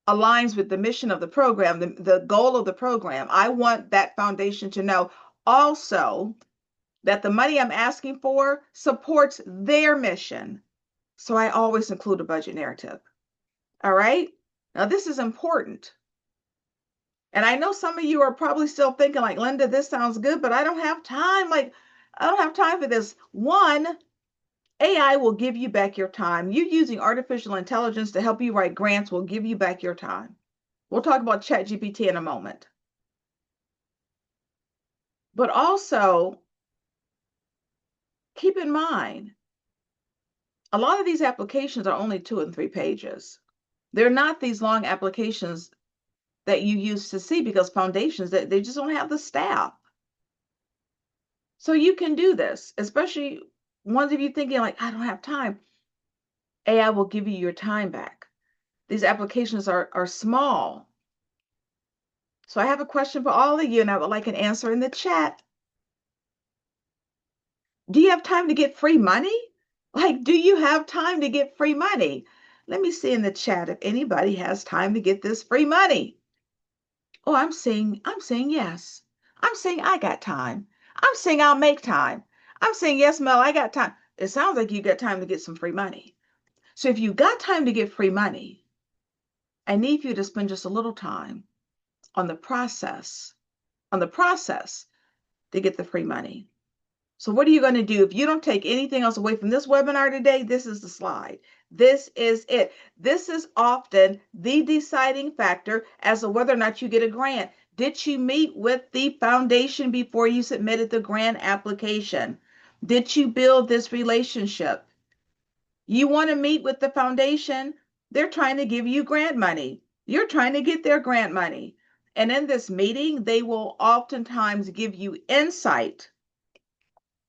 aligns with the mission of the program, the goal of the program. I want that foundation to know also that the money I'm asking for supports their mission. So I always include a budget narrative. All right. Now, this is important. And I know some of you are probably still thinking like, Linda, this sounds good, but I don't have time. Like, I don't have time for this. One, AI will give you back your time. You using artificial intelligence to help you write grants will give you back your time. We'll talk about ChatGPT in a moment. But also, keep in mind, a lot of these applications are only 2 and 3 pages. They're not these long applications that you used to see, because foundations, they just don't have the staff. So you can do this, especially ones of you thinking like, I don't have time. AI will give you your time back. These applications are small. So I have a question for all of you, and I would like an answer in the chat. Do you have time to get free money? Like, do you have time to get free money? Let me see in the chat if anybody has time to get this free money. Oh, I'm saying yes. I'm saying I got time. I'm saying I'll make time. I'm saying, yes, Mel, I got time. It sounds like you got time to get some free money. So if you got time to get free money, I need you to spend just a little time on the process to get the free money. So what are you going to do? If you don't take anything else away from this webinar today, this is the slide. This is it. This is often the deciding factor as to whether or not you get a grant. Did you meet with the foundation before you submitted the grant application? Did you build this relationship? You want to meet with the foundation. They're trying to give you grant money. You're trying to get their grant money. And in this meeting, they will oftentimes give you insight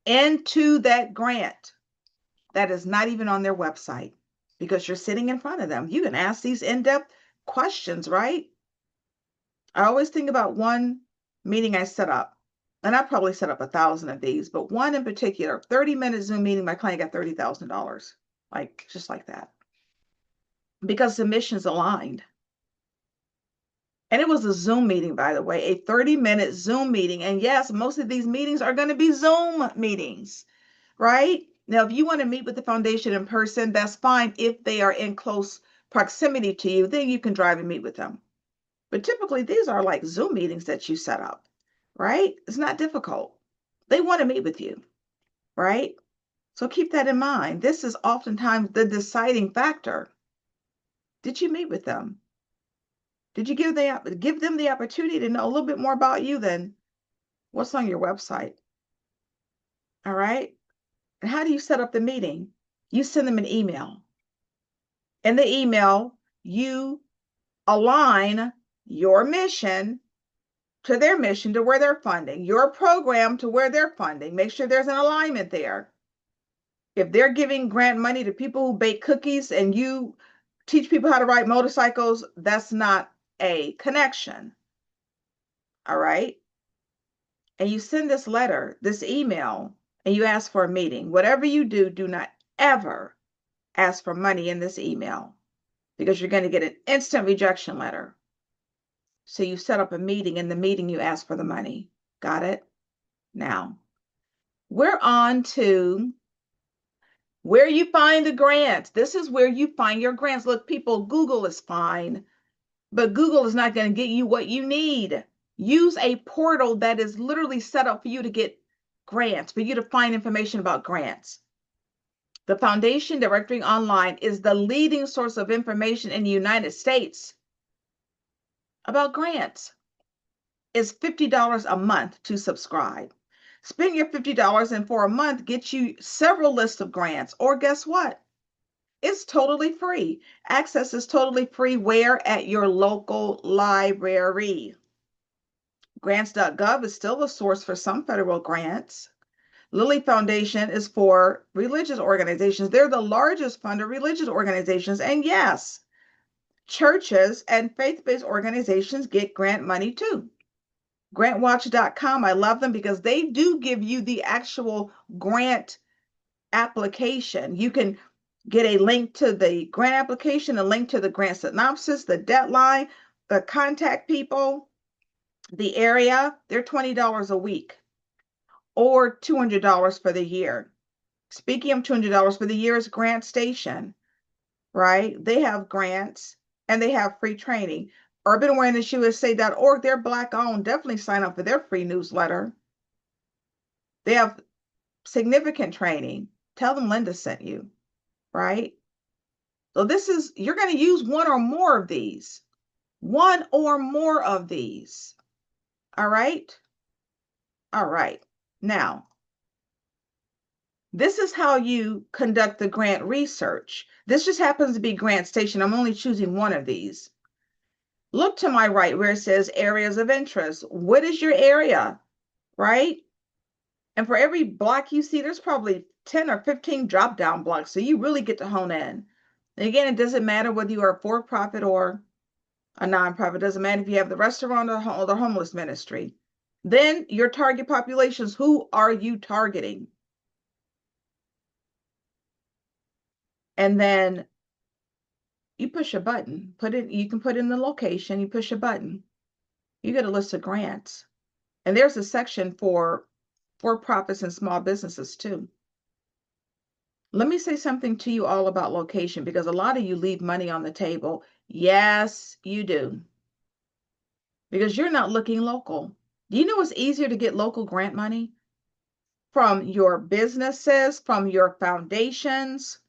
into that grant that is not even on their website because you're sitting in front of them. You can ask these in-depth questions, right? I always think about one meeting I set up, and I probably set up 1,000 of these, but one in particular, 30-minute Zoom meeting, my client got $30,000, like just like that, because the mission's aligned. And it was a Zoom meeting, by the way, a 30-minute Zoom meeting. And yes, most of these meetings are going to be Zoom meetings, right? Now, if you want to meet with the foundation in person, that's fine. If they are in close proximity to you, then you can drive and meet with them. But typically, these are like Zoom meetings that you set up, right? It's not difficult. They want to meet with you, right? So keep that in mind. This is oftentimes the deciding factor. Did you meet with them? Did you give them the opportunity to know a little bit more about you than what's on your website? All right. And how do you set up the meeting? You send them an email. In the email, you align your mission to their mission, to where they're funding, your program to where they're funding. Make sure there's an alignment there. If they're giving grant money to people who bake cookies and you teach people how to ride motorcycles, that's not a connection. All right. And you send this letter, this email, and you ask for a meeting. Whatever you do, do not ever ask for money in this email because you're going to get an instant rejection letter. So you set up a meeting. In the meeting, you ask for the money. Got it? Now, we're on to where you find the grants. This is where you find your grants. Look, people, Google is fine, but Google is not going to get you what you need. Use a portal that is literally set up for you to get grants, for you to find information about grants. The Foundation Directory Online is the leading source of information in the United States about grants. It's $50 a month to subscribe. Spend your $50 and for a month, get you several lists of grants. Or guess what? It's totally free. Access is totally free where? At your local library. Grants.gov is still a source for some federal grants. Lilly Foundation is for religious organizations. They're the largest funder of religious organizations. And yes, churches and faith-based organizations get grant money too. Grantwatch.com, I love them because they do give you the actual grant application. You can get a link to the grant application, a link to the grant synopsis, the deadline, the contact people, the area. They're $20 a week or $200 for the year. Speaking of $200 for the year is Grant Station, right? They have grants and they have free training. UrbanAwarenessUSA.org, they're Black owned. Definitely sign up for their free newsletter. They have significant training. Tell them Linda sent you, right? So you're going to use one or more of these. One or more of these. All right? All right. Now, this is how you conduct the grant research. This just happens to be Grant Station. I'm only choosing one of these. Look to my right where it says areas of interest. What is your area, right? And for every block you see, there's probably 10 or 15 drop-down blocks. So you really get to hone in. And again, it doesn't matter whether you are a for-profit or a nonprofit. It doesn't matter if you have the restaurant or the homeless ministry. Then your target populations, who are you targeting? And then you push a button. You can put in the location, you push a button. You get a list of grants. And there's a section for for-profits and small businesses too. Let me say something to you all about location because a lot of you leave money on the table. Yes, you do. Because you're not looking local. Do you know it's easier to get local grant money? From your businesses, from your foundations,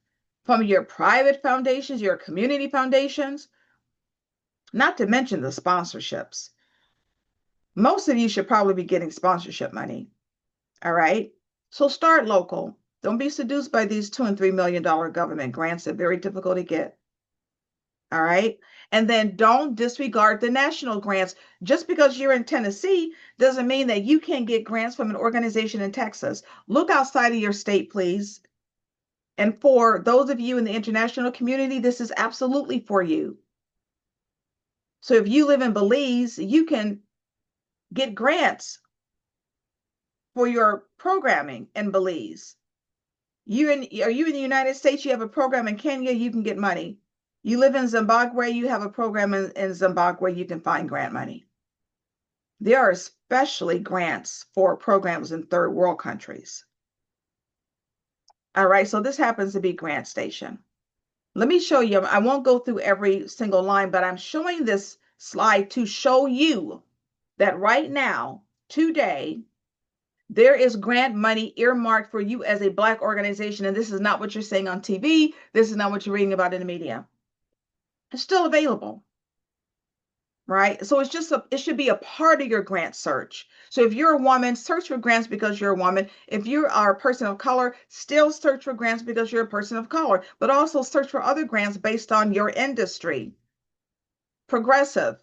from your private foundations, your community foundations, not to mention the sponsorships. Most of you should probably be getting sponsorship money. All right. So start local. Don't be seduced by these $2 and $3 million government grants. They're very difficult to get. All right. And then don't disregard the national grants. Just because you're in Tennessee doesn't mean that you can't get grants from an organization in Texas. Look outside of your state, please. And for those of you in the international community, this is absolutely for you. So if you live in Belize, you can get grants for your programming in Belize. Are you in the United States? You have a program in Kenya, you can get money. You live in Zimbabwe, you have a program in Zimbabwe, you can find grant money. There are especially grants for programs in third world countries. All right, so this happens to be Grant Station. Let me show you. I won't go through every single line, but I'm showing this slide to show you that right now, today, there is grant money earmarked for you as a Black organization. And this is not what you're seeing on TV. This is not what you're reading about in the media. It's still available, right? So it should be a part of your grant search. So if you're a woman, search for grants because you're a woman. If you are a person of color, still search for grants because you're a person of color, but also search for other grants based on your industry. Progressive.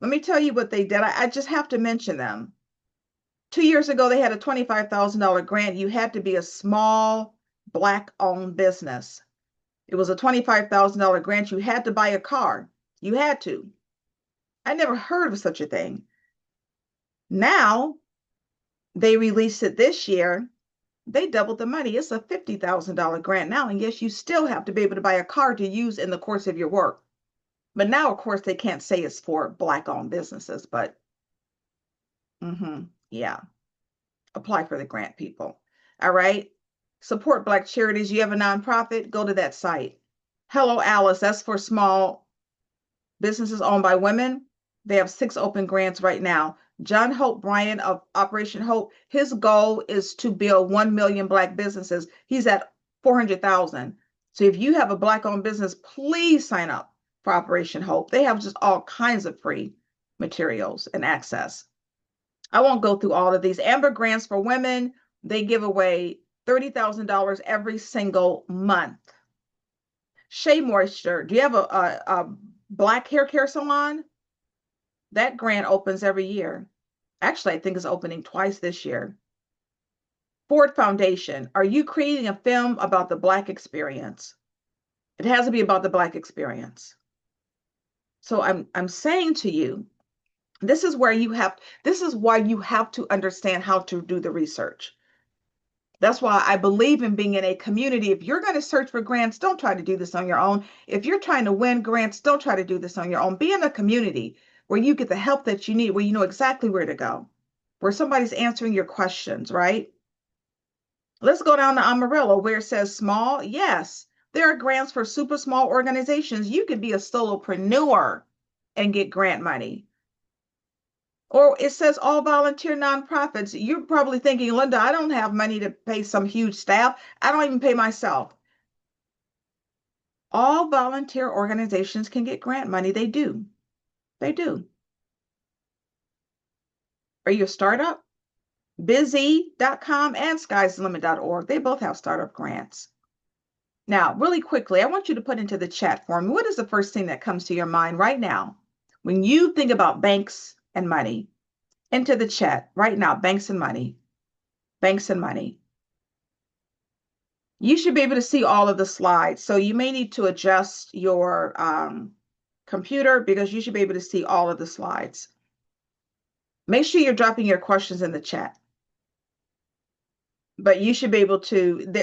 Let me tell you what they did. I just have to mention them. 2 years ago, they had a $25,000 grant. You had to be a small Black-owned business. It was a $25,000 grant. You had to buy a car. You had to. I never heard of such a thing. Now, they released it this year. They doubled the money. It's a $50,000 grant now. And yes, you still have to be able to buy a car to use in the course of your work. But now, of course, they can't say it's for Black-owned businesses, but yeah. Apply for the grant, people. All right. Support Black charities. You have a nonprofit, go to that site. Hello Alice, that's for small businesses owned by women. They have 6 open grants right now. John Hope Bryan of Operation Hope, his goal is to build 1 million Black businesses. He's at 400,000. So if you have a Black-owned business, please sign up for Operation Hope. They have just all kinds of free materials and access. I won't go through all of these. Amber grants for women, they give away $30,000 every single month. Shea Moisture, do you have a Black hair care salon? That grant opens every year. Actually, I think it's opening twice this year. Ford Foundation, are you creating a film about the Black experience? It has to be about the Black experience. So I'm saying to you, this is why you have to understand how to do the research. That's why I believe in being in a community. If you're going to search for grants, don't try to do this on your own. If you're trying to win grants, don't try to do this on your own. Be in a community where you get the help that you need, where you know exactly where to go, where somebody's answering your questions, right? Let's go down to Amarillo where it says small. Yes, there are grants for super small organizations. You could be a solopreneur and get grant money. Or it says all volunteer nonprofits. You're probably thinking, Linda, I don't have money to pay some huge staff. I don't even pay myself. All volunteer organizations can get grant money. They do. They do. Are you a startup? Busy.com and skyslimit.org. They both have startup grants. Now, really quickly, I want you to put into the chat for me, what is the first thing that comes to your mind right now when you think about banks and money? Into the chat right now, banks and money. Banks and money. You should be able to see all of the slides. So you may need to adjust your computer because you should be able to see all of the slides. Make sure you're dropping your questions in the chat. But you should be able to,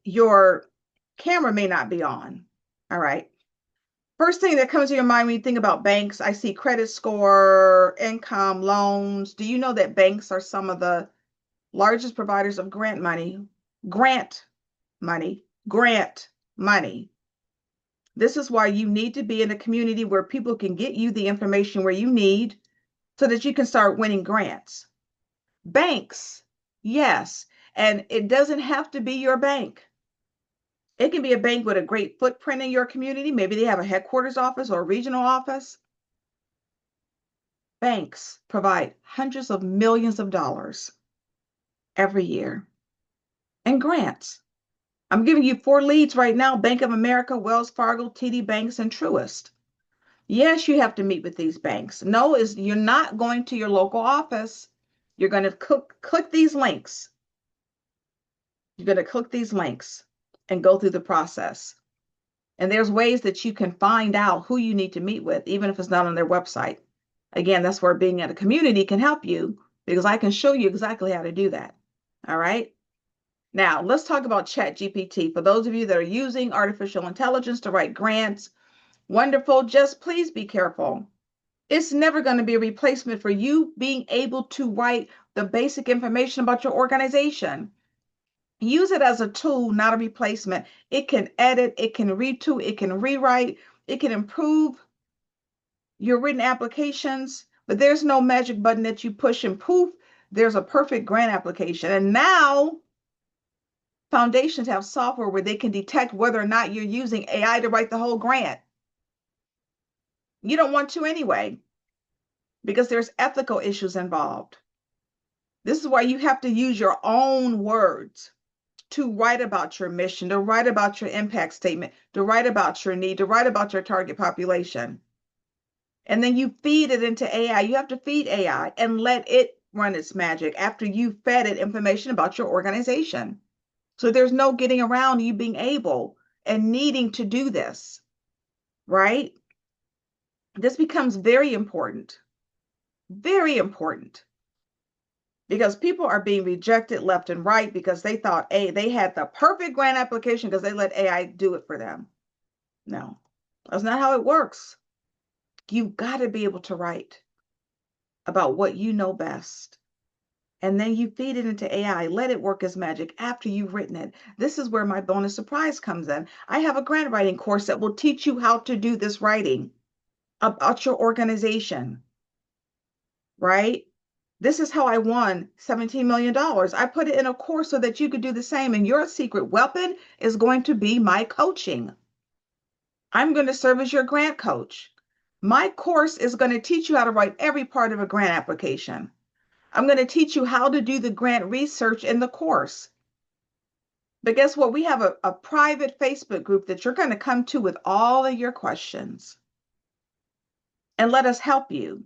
your camera may not be on. All right. First thing that comes to your mind when you think about banks, I see credit score, income, loans. Do you know that banks are some of the largest providers of grant money? Grant money. This is why you need to be in a community where people can get you the information where you need so that you can start winning grants. Banks, yes. And it doesn't have to be your bank. It can be a bank with a great footprint in your community. Maybe they have a headquarters office or a regional office. Banks provide hundreds of millions of dollars every year. and grants. I'm giving you 4 leads right now: Bank of America, Wells Fargo, TD Banks, and Truist. Yes, you have to meet with these banks. No, you're not going to your local office. You're going to click these links. You're going to click these links and go through the process. And there's ways that you can find out who you need to meet with, even if it's not on their website. Again, that's where being in a community can help you, because I can show you exactly how to do that. All right. Now, let's talk about ChatGPT. For those of you that are using artificial intelligence to write grants, wonderful. Just please be careful. It's never going to be a replacement for you being able to write the basic information about your organization. Use it as a tool, not a replacement. It can edit, it can retool, it can rewrite, it can improve your written applications, but there's no magic button that you push and poof, there's a perfect grant application. And now foundations have software where they can detect whether or not you're using AI to write the whole grant. You don't want to anyway, because there's ethical issues involved. This is why you have to use your own words to write about your mission, to write about your impact statement, to write about your need, to write about your target population. And then you feed it into AI. You have to feed AI and let it run its magic after you fed it information about your organization. So there's no getting around you being able and needing to do this, right? This becomes very important, because people are being rejected left and right because they thought, hey, they had the perfect grant application because they let AI do it for them. No, that's not how it works. You've got to be able to write about what you know best. And then you feed it into AI, let it work as magic after you've written it. This is where my bonus surprise comes in. I have a grant writing course that will teach you how to do this writing about your organization, right? This is how I won $17 million. I put it in a course so that you could do the same. And your secret weapon is going to be my coaching. I'm going to serve as your grant coach. My course is going to teach you how to write every part of a grant application. I'm going to teach you how to do the grant research in the course. But guess what? We have a private Facebook group that you're going to come to with all of your questions. And let us help you.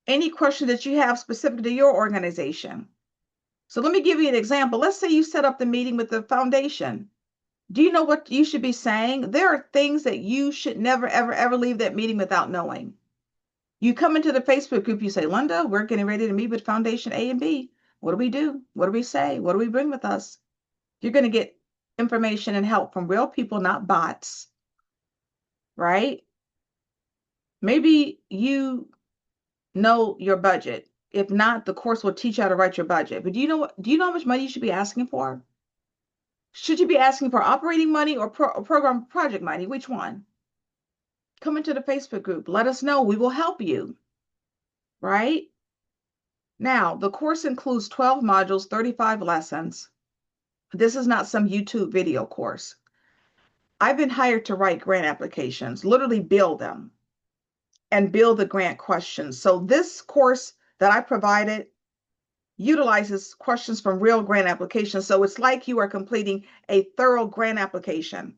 Any question that you have specific to your organization. So let me give you an example. Let's say you set up the meeting with the foundation. Do you know what you should be saying? There are things that you should never, ever, ever leave that meeting without knowing. You come into the Facebook group, you say, Linda, we're getting ready to meet with Foundation A and B. What do we do? What do we say? What do we bring with us? You're going to get information and help from real people, not bots, right? Maybe you know your budget. If not, the course will teach you how to write your budget. But do you know how much money you should be asking for? Should you be asking for operating money or program project money? Which one? Come into the Facebook group. Let us know. We will help you, right? Now, the course includes 12 modules, 35 lessons. This is not some YouTube video course. I've been hired to write grant applications, literally build them and build the grant questions. So this course that I provided utilizes questions from real grant applications. So it's like you are completing a thorough grant application.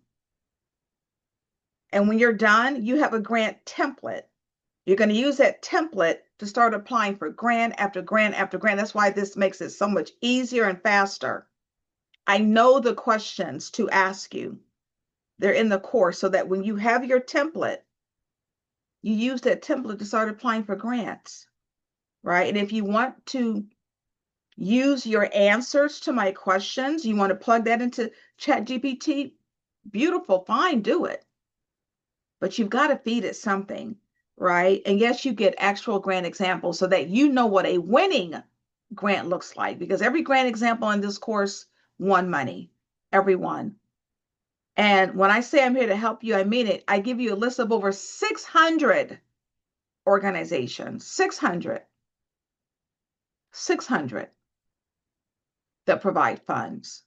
And when you're done, you have a grant template. You're going to use that template to start applying for grant after grant after grant. That's why this makes it so much easier and faster. I know the questions to ask you. They're in the course so that when you have your template, you use that template to start applying for grants, right? And if you want to use your answers to my questions, you want to plug that into ChatGPT, beautiful, fine, do it. But you've got to feed it something, right? And yes, you get actual grant examples so that you know what a winning grant looks like, because every grant example in this course won money, every one. And when I say I'm here to help you, I mean it. I give you a list of over 600 organizations, 600 that provide funds.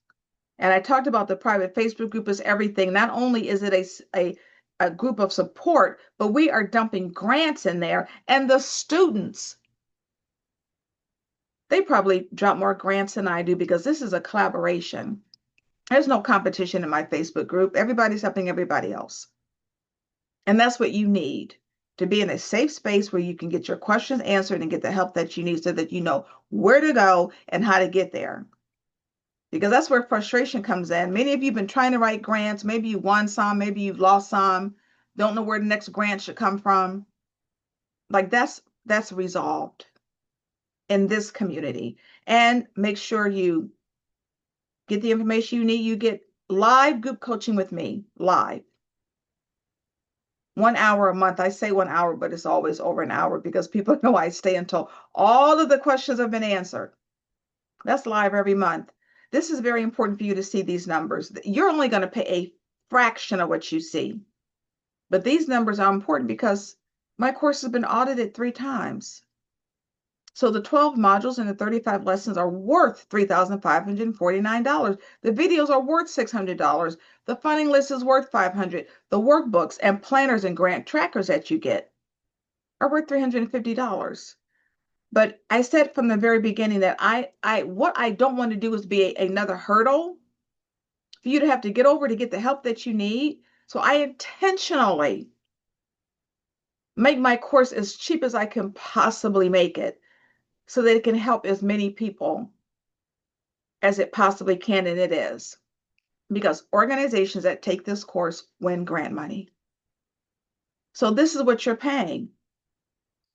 And I talked about the private Facebook group as everything. Not only is it a group of support, but we are dumping grants in there, and the students They probably drop more grants than I do because this is a collaboration. There's no competition in my Facebook group. Everybody's helping everybody else. And that's what you need, to be in a safe space where you can get your questions answered and get the help that you need so that you know where to go and how to get there. Because that's where frustration comes in. Many of you have been trying to write grants. Maybe you won some, maybe you've lost some, don't know where the next grant should come from. Like that's resolved in this community. And make sure you get the information you need. You get live group coaching with me, live. 1 hour a month. I say 1 hour, but it's always over an hour because people know I stay until all of the questions have been answered. That's live every month. This is very important for you to see these numbers. You're only going to pay a fraction of what you see. But these numbers are important because my course has been audited 3 times. So the 12 modules and the 35 lessons are worth $3,549. The videos are worth $600. The funding list is worth $500. The workbooks and planners and grant trackers that you get are worth $350. But I said from the very beginning that what I don't want to do is be another hurdle for you to have to get over to get the help that you need. So I intentionally make my course as cheap as I can possibly make it so that it can help as many people as it possibly can, and it is. Because organizations that take this course win grant money. So this is what you're paying.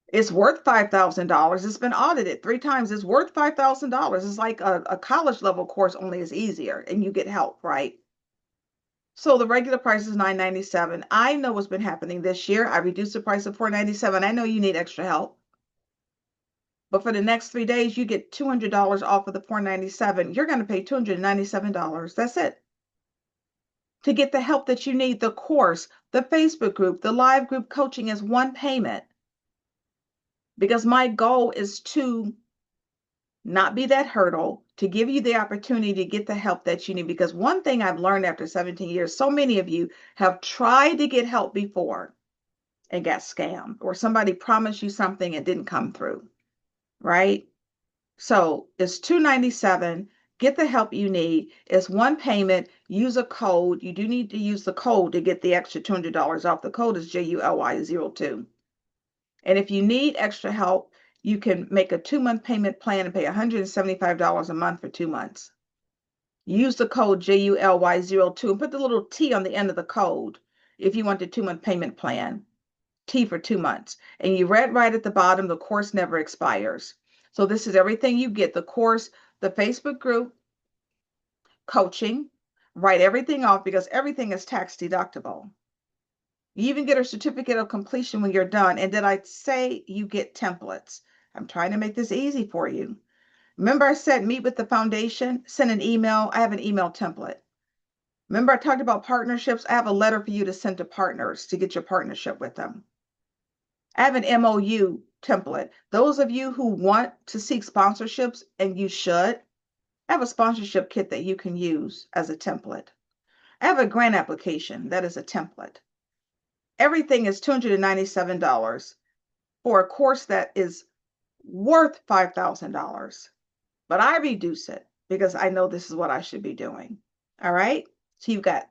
It's worth $5,000. It's been audited 3 times. It's worth $5,000. It's like a college level course, only is easier and you get help, right? So the regular price is $997. I know what's been happening this year. I reduced the price of $497. I know you need extra help. But for the next 3 days, you get $200 off of the $497. You're going to pay $297. That's it. To get the help that you need, the course, the Facebook group, the live group coaching is one payment. Because my goal is to not be that hurdle, to give you the opportunity to get the help that you need. Because one thing I've learned after 17 years, so many of you have tried to get help before and got scammed, or somebody promised you something and didn't come through, right? So it's $297. Get the help you need. It's one payment. Use a code. You do need to use the code to get the extra $200 off. The code is JULY02. And if you need extra help, you can make a 2-month payment plan and pay $175 a month for 2 months. Use the code JULY02 and put the little T on the end of the code if you want the 2-month payment plan. T for 2 months. And you read right at the bottom, the course never expires. So this is everything you get: the course, the Facebook group, coaching. Write everything off because everything is tax deductible. You even get a certificate of completion when you're done. And then I say you get templates. I'm trying to make this easy for you. Remember I said meet with the foundation, send an email. I have an email template. Remember I talked about partnerships? I have a letter for you to send to partners to get your partnership with them. I have an MOU template. Those of you who want to seek sponsorships, and you should, I have a sponsorship kit that you can use as a template. I have a grant application that is a template. Everything is $297 for a course that is worth $5,000. But I reduce it because I know this is what I should be doing. All right? So you've got,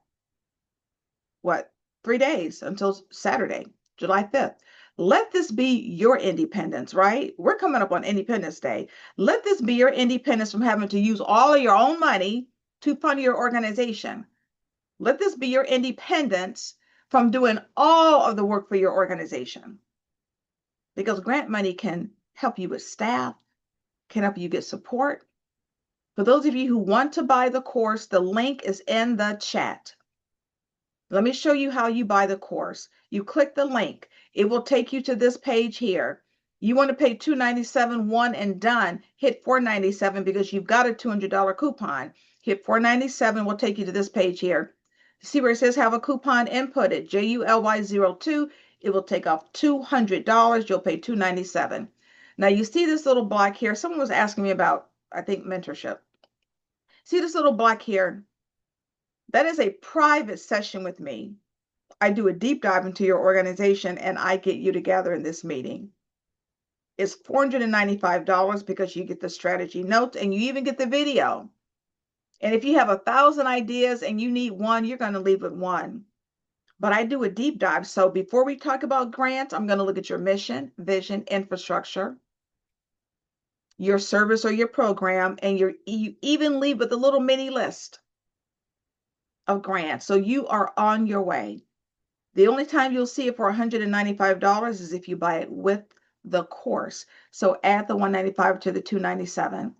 what, 3 days until Saturday, July 5th. Let this be your independence, right? We're coming up on Independence Day. Let this be your independence from having to use all of your own money to fund your organization. Let this be your independence from doing all of the work for your organization. Because grant money can help you with staff, can help you get support. For those of you who want to buy the course, the link is in the chat. Let me show you how you buy the course. You click the link. It will take you to this page here. You want to pay $297 one and done. Hit $497 because you've got a $200 coupon. Hit $497 will take you to this page here. See where it says have a coupon? Input it, JULY02. It will take off $200. You'll pay $297. Now you see this little block here. Someone was asking me about, I think, mentorship. See this little block here? That is a private session with me. I do a deep dive into your organization and I get you together in this meeting. is $495 because you get the strategy notes and you even get the video. And if you have 1,000 ideas and you need one, you're going to leave with one. But I do a deep dive. So before we talk about grants, I'm going to look at your mission, vision, infrastructure, your service or your program, and you even leave with a little mini list of grants. So you are on your way. The only time you'll see it for $195 is if you buy it with the course. So add the $195 to the $297.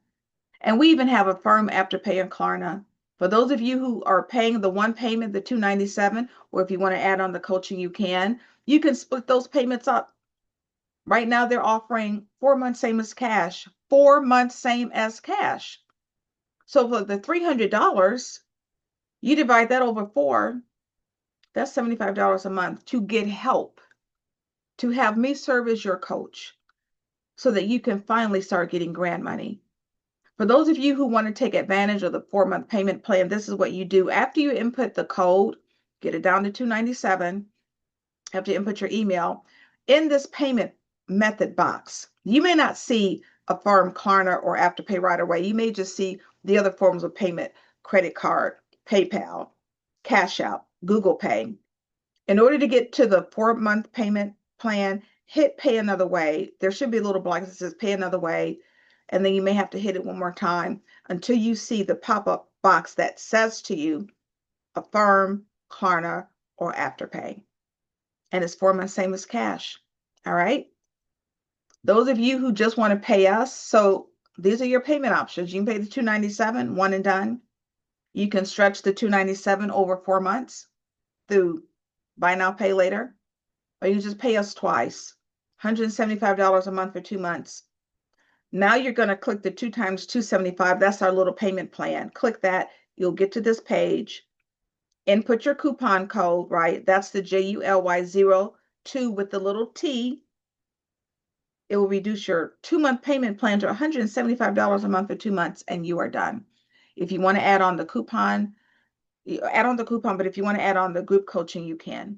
And we even have a firm Afterpay in Klarna. For those of you who are paying the one payment, the $297, or if you want to add on the coaching, you can. You can split those payments up. Right now, they're offering 4 months same as cash. 4 months same as cash. So for the $300, you divide that over 4. That's $75 a month to get help, to have me serve as your coach so that you can finally start getting grant money. For those of you who want to take advantage of the 4-month payment plan, this is what you do. After you input the code, get it down to $297, after you input your email, in this payment method box, you may not see Affirm, Klarna, or Afterpay right away. You may just see the other forms of payment, credit card, PayPal, Cash App, Google Pay. In order to get to the 4-month payment plan, hit pay another way. There should be a little block that says pay another way. And then you may have to hit it one more time until you see the pop-up box that says to you, Affirm, Klarna, or Afterpay. And it's 4 months same as cash. All right. Those of you who just want to pay us, so these are your payment options. You can pay the $297, one and done. You can stretch the $297 over 4 months through buy now, pay later, or you just pay us twice, $175 a month for 2 months. Now you're going to click the 2 times $275. That's our little payment plan. Click that. You'll get to this page. Input your coupon code, right? That's the JULY02 with the little T. It will reduce your 2-month payment plan to $175 a month for 2 months, and you are done. If you want to add on the coupon, but if you want to add on the group coaching, you can.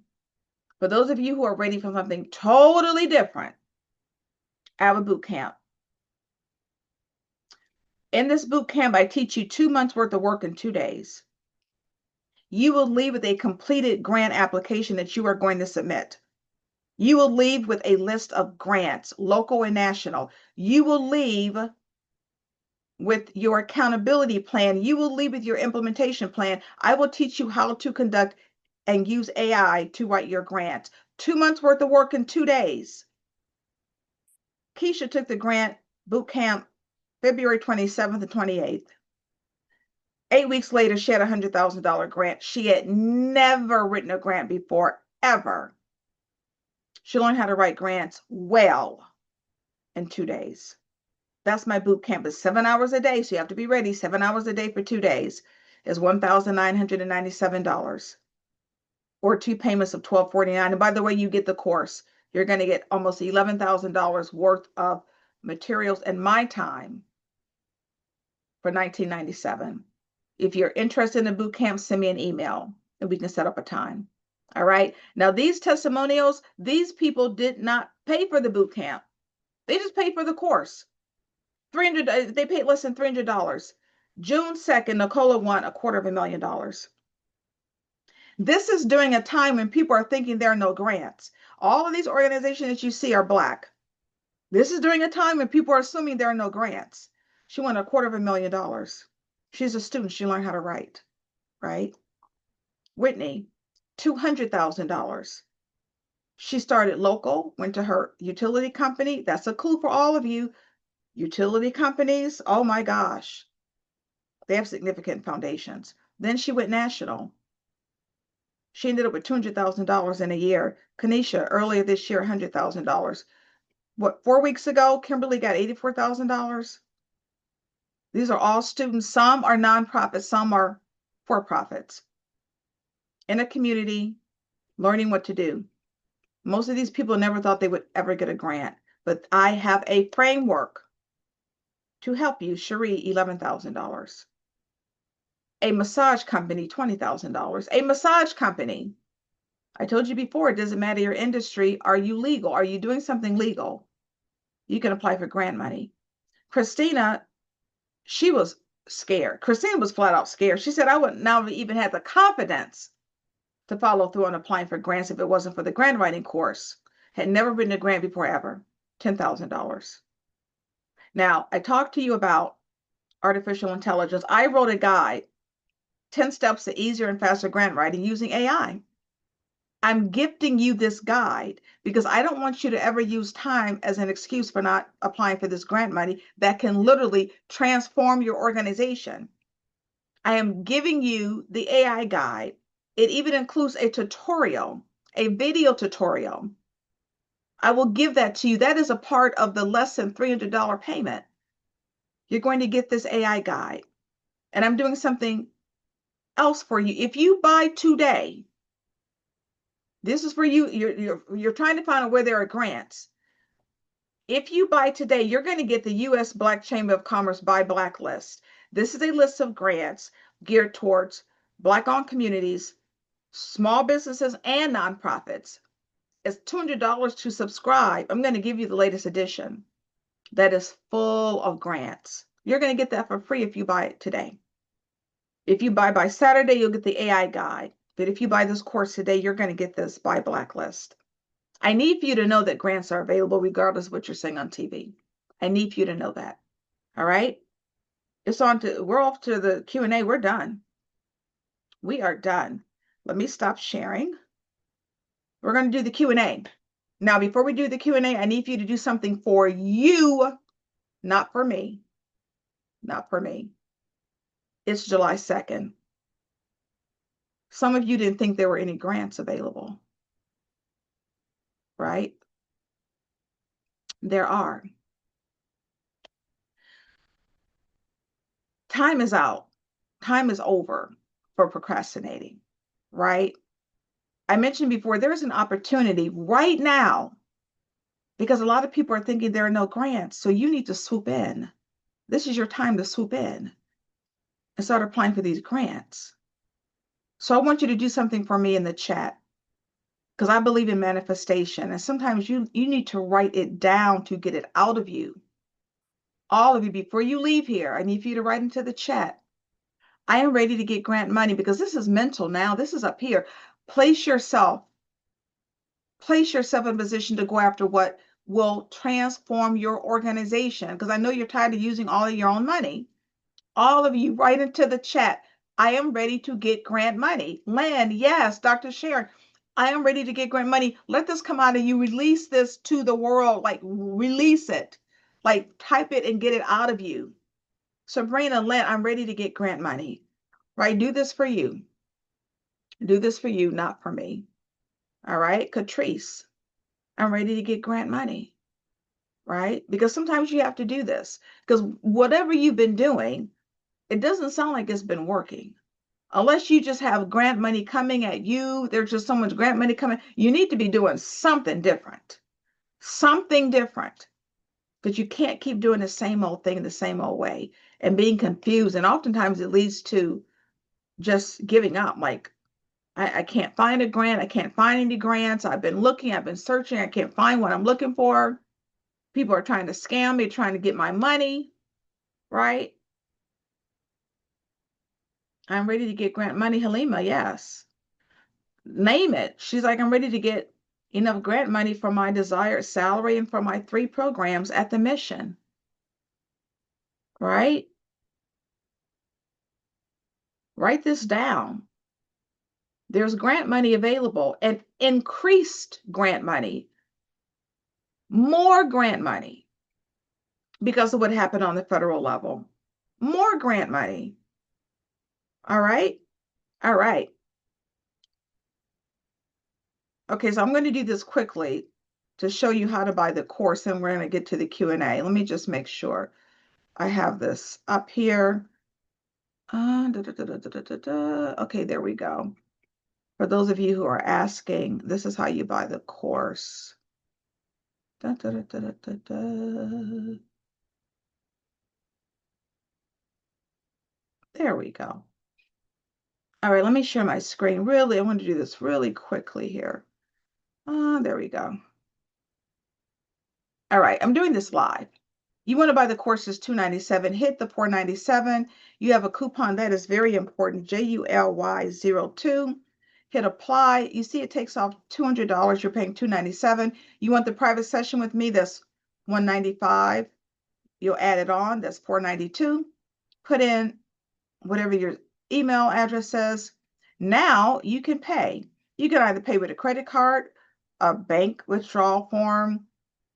For those of you who are ready for something totally different, I have a boot camp. In this boot camp, I teach you 2 months worth of work in 2 days. You will leave with a completed grant application that you are going to submit. You will leave with a list of grants, local and national. You will leave with your accountability plan. You will leave with your implementation plan. I will teach you how to conduct and use AI to write your grants. 2 months worth of work in 2 days. Keisha took the grant boot camp February 27th and 28th. 8 weeks later, she had a $100,000 grant. She had never written a grant before, ever. She learned how to write grants well in 2 days. That's my boot camp. It's 7 hours a day, so you have to be ready. 7 hours a day for 2 days is $1,997, or 2 payments of $1,249. And by the way, you get the course. You're going to get almost $11,000 worth of materials and my time for $1,997. If you're interested in the boot camp, send me an email and we can set up a time. All right. Now, these testimonials, these people did not pay for the boot camp. They just paid for the course. They paid less than $300. June 2nd, Nicola won $250,000. This is during a time when people are thinking there are no grants. All of these organizations that you see are Black. This is during a time when people are assuming there are no grants. She won $250,000. She's a student. She learned how to write, right? Whitney, $200,000. She started local, went to her utility company. That's a clue for all of you. Utility companies, oh my gosh, they have significant foundations. Then she went national. She ended up with $200,000 in a year. Kanisha, earlier this year, $100,000. What, 4 weeks ago, Kimberly got $84,000. These are all students. Some are nonprofits, some are for-profits. In a community, learning what to do. Most of these people never thought they would ever get a grant, but I have a framework to help you. Cherie, $11,000. A massage company, $20,000. A massage company. I told you before, it doesn't matter your industry. Are you legal? Are you doing something legal? you can apply for grant money. Christina, she was scared. Christina was flat out scared. She said, I wouldn't now even have the confidence to follow through on applying for grants if it wasn't for the grant writing course. Had never written a grant before ever. $10,000. Now, I talked to you about artificial intelligence. I wrote a guide, 10 steps to easier and faster grant writing using AI. I'm gifting you this guide because I don't want you to ever use time as an excuse for not applying for this grant money that can literally transform your organization. I am giving you the AI guide. It even includes a tutorial, a video tutorial. I will give that to you. That is a part of the less than $300 payment. You're going to get this AI guide. And I'm doing something else for you. If you buy today, this is for you. You're trying to find out where there are grants. If you buy today, you're going to get the U.S. Black Chamber of Commerce Buy Black list. This is a list of grants geared towards Black-owned communities, small businesses, and nonprofits. It's $200 to subscribe. I'm going to give you the latest edition that is full of grants. You're going to get that for free if you buy it today. If you buy by Saturday, you'll get the AI guide. But if you buy this course today, you're going to get this Buy Black list. I need for you to know that grants are available regardless of what you're saying on TV. I need for you to know that. All right? We're off to the Q&A. We're done. We are done. Let me stop sharing. We're going to do the Q&A. Now, before we do the Q&A, I need for you to do something for you, not for me. Not for me. It's July 2nd. Some of you didn't think there were any grants available, right? There are. Time is out. Time is over for procrastinating, right? I mentioned before, there's an opportunity right now because a lot of people are thinking there are no grants. So you need to swoop in. This is your time to swoop in and start applying for these grants. So I want you to do something for me in the chat because I believe in manifestation. And sometimes you need to write it down to get it out of you. All of you, before you leave here, I need for you to write into the chat. I am ready to get grant money because this is mental now. This is up here. Place yourself in a position to go after what will transform your organization. Because I know you're tired of using all of your own money. All of you, write into the chat. I am ready to get grant money. Lynn, yes. Dr. Sharon, I am ready to get grant money. Let this come out of you. Release this to the world. Like, release it. Like, type it and get it out of you. Sabrina, Lynn, I'm ready to get grant money. Right? Do this for you. Do this for you, not for me. All right? Catrice, I'm ready to get grant money. Right? Because sometimes you have to do this. Because whatever you've been doing, it doesn't sound like it's been working. Unless you just have grant money coming at you, there's just so much grant money coming. You need to be doing something different. Something different. Because you can't keep doing the same old thing the same old way and being confused. And oftentimes it leads to just giving up. Like, I can't find a grant. I can't find any grants. I've been looking, I've been searching. I can't find what I'm looking for. People are trying to scam me, trying to get my money, right? I'm ready to get grant money. Halima, yes. Name it. She's like, I'm ready to get enough grant money for my desired salary and for my 3 programs at the mission, right? Write this down. There's grant money available and increased grant money, more grant money because of what happened on the federal level. More grant money. All right. All right. Okay, so I'm going to do this quickly to show you how to buy the course, and we're going to get to the Q&A. Let me just make sure I have this up here. Okay, there we go. For those of you who are asking, this is how you buy the course. There we go. All right, let me share my screen. Really, I want to do this really quickly here. There we go. All right, I'm doing this live. You want to buy the courses $297, hit the $497. You have a coupon that is very important, JULY02. Hit apply. You see it takes off $200. You're paying $297. You want the private session with me, that's $195. You'll add it on, that's $492. Put in whatever your email address is. Now you can pay. You can either pay with a credit card, a bank withdrawal form.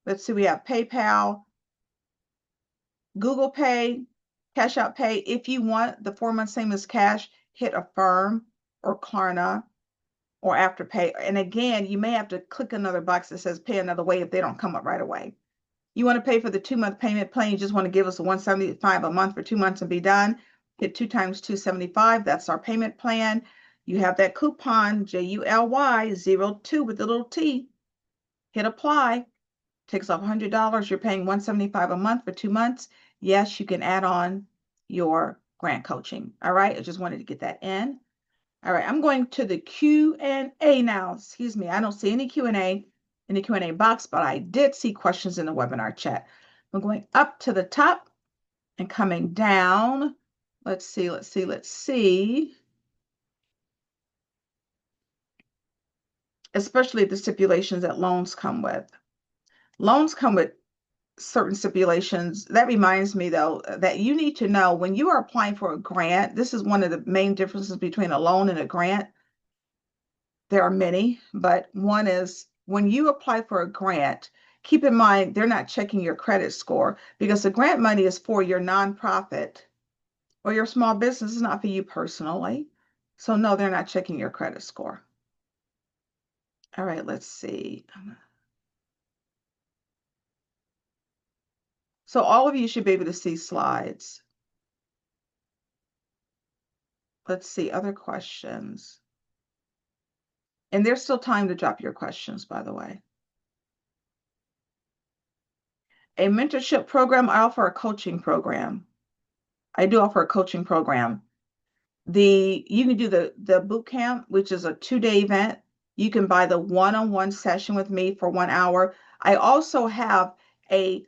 Let's see, we have PayPal, Google Pay, Cash Out Pay. If you want the 4-month same as cash, hit Affirm or Klarna or Afterpay. And again, you may have to click another box that says pay another way if they don't come up right away. You want to pay for the 2-month payment plan. You just want to give us a $175 a month for 2 months and be done. Hit 2 times $275. That's our payment plan. You have that coupon, JULY02 with the little T. Hit apply. Takes off $100. You're paying $175 a month for 2 months. Yes, you can add on your grant coaching. All right, I just wanted to get that in. All right, I'm going to the Q&A now. Excuse me, I don't see any Q&A in the Q&A box, but I did see questions in the webinar chat. I'm going up to the top and coming down. Let's see. Especially the stipulations that loans come with. Loans come with certain stipulations. That reminds me, though, that you need to know when you are applying for a grant, this is one of the main differences between a loan and a grant. There are many, but one is when you apply for a grant, keep in mind they're not checking your credit score because the grant money is for your nonprofit or your small business. It's not for you personally. So no, they're not checking your credit score. All right, let's see. So all of you should be able to see slides. Let's see, other questions. And there's still time to drop your questions, by the way. A mentorship program, I offer a coaching program. I do offer a coaching program. You can do the boot camp, which is a 2-day event. You can buy the one-on-one session with me for 1 hour. I also have a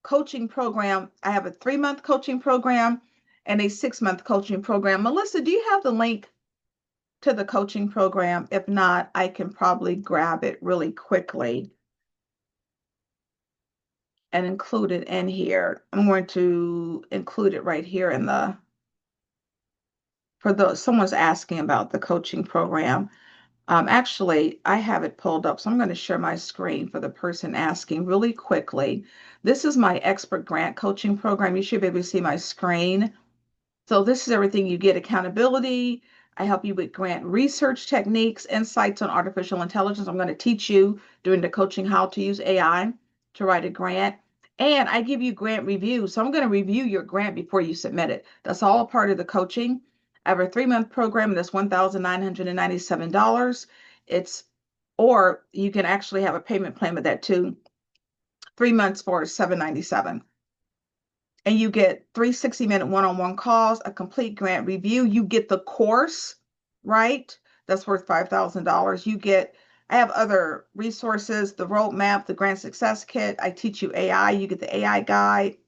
coaching program. I have a 3-month coaching program and a 6-month coaching program. Melissa, do you have the link to the coaching program? If not, I can probably grab it really quickly and include it in here. I'm going to include it right here in someone's asking about the coaching program. Actually, I have it pulled up, so I'm going to share my screen for the person asking really quickly. This is my expert grant coaching program. You should be able to see my screen. So this is everything you get: accountability. I help you with grant research techniques, insights on artificial intelligence. I'm going to teach you during the coaching how to use AI to write a grant. And I give you grant reviews. So I'm going to review your grant before you submit it. That's all a part of the coaching. I have a 3-month program that's $1,997. Or you can actually have a payment plan with that too. 3 months for $797. And you get 3 60-minute one-on-one calls, a complete grant review. You get the course, right? That's worth $5,000. I have other resources, the roadmap, the grant success kit. I teach you AI. You get the AI guide.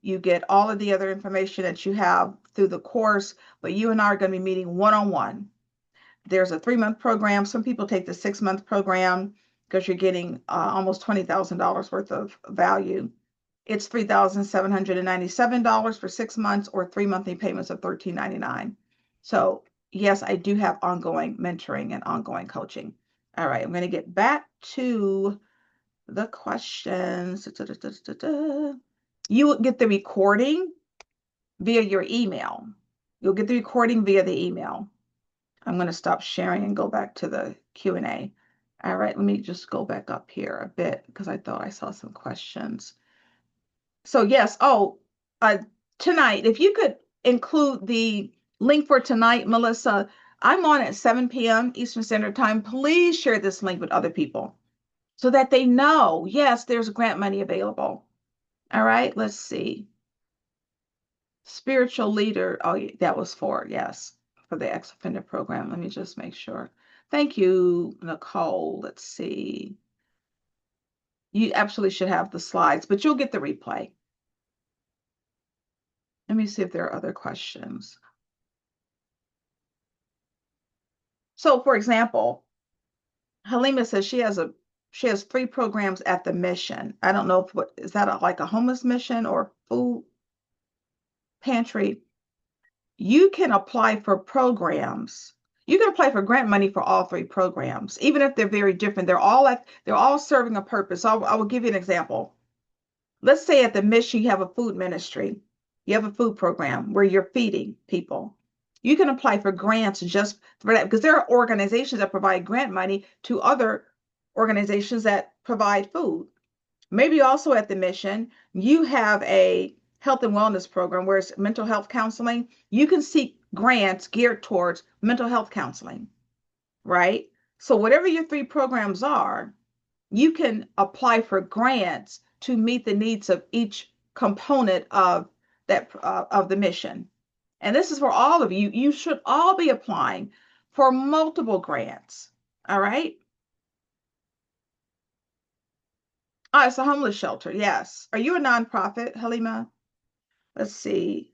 You get all of the other information that you have through the course, but you and I are going to be meeting one-on-one. There's a 3-month program. Some people take the 6-month program because you're getting almost $20,000 worth of value. It's $3,797 for 6 months or 3 monthly payments of $1,399. So yes, I do have ongoing mentoring and ongoing coaching. All right, I'm going to get back to the questions. You will get the recording via your email. You'll get the recording via the email. I'm going to stop sharing and go back to the Q&A. All right, let me just go back up here a bit because I thought I saw some questions. So yes, tonight, if you could include the link for tonight, Melissa, I'm on at 7 p.m. Eastern Standard Time. Please share this link with other people so that they know, yes, there's grant money available. All right, let's see. Spiritual leader, oh, that was for the ex-offender program. Let me just make sure. Thank you, Nicole. Let's see. You absolutely should have the slides, but you'll get the replay. Let me see if there are other questions. So for example, Halima says she has 3 programs at the mission. I don't know if what is that like a homeless mission or food pantry. You can apply for programs. You can apply for grant money for all 3 programs, even if they're very different. They're all serving a purpose. So I will give you an example. Let's say at the mission you have a food ministry. You have a food program where you're feeding people. You can apply for grants just for that because there are organizations that provide grant money to other organizations that provide food. Maybe also at the mission, you have a health and wellness program where it's mental health counseling. You can seek grants geared towards mental health counseling, right? So whatever your 3 programs are, you can apply for grants to meet the needs of each component of that of the mission. And this is for all of you. You should all be applying for multiple grants. All right. Oh, it's a homeless shelter. Yes. Are you a nonprofit, Halima? Let's see.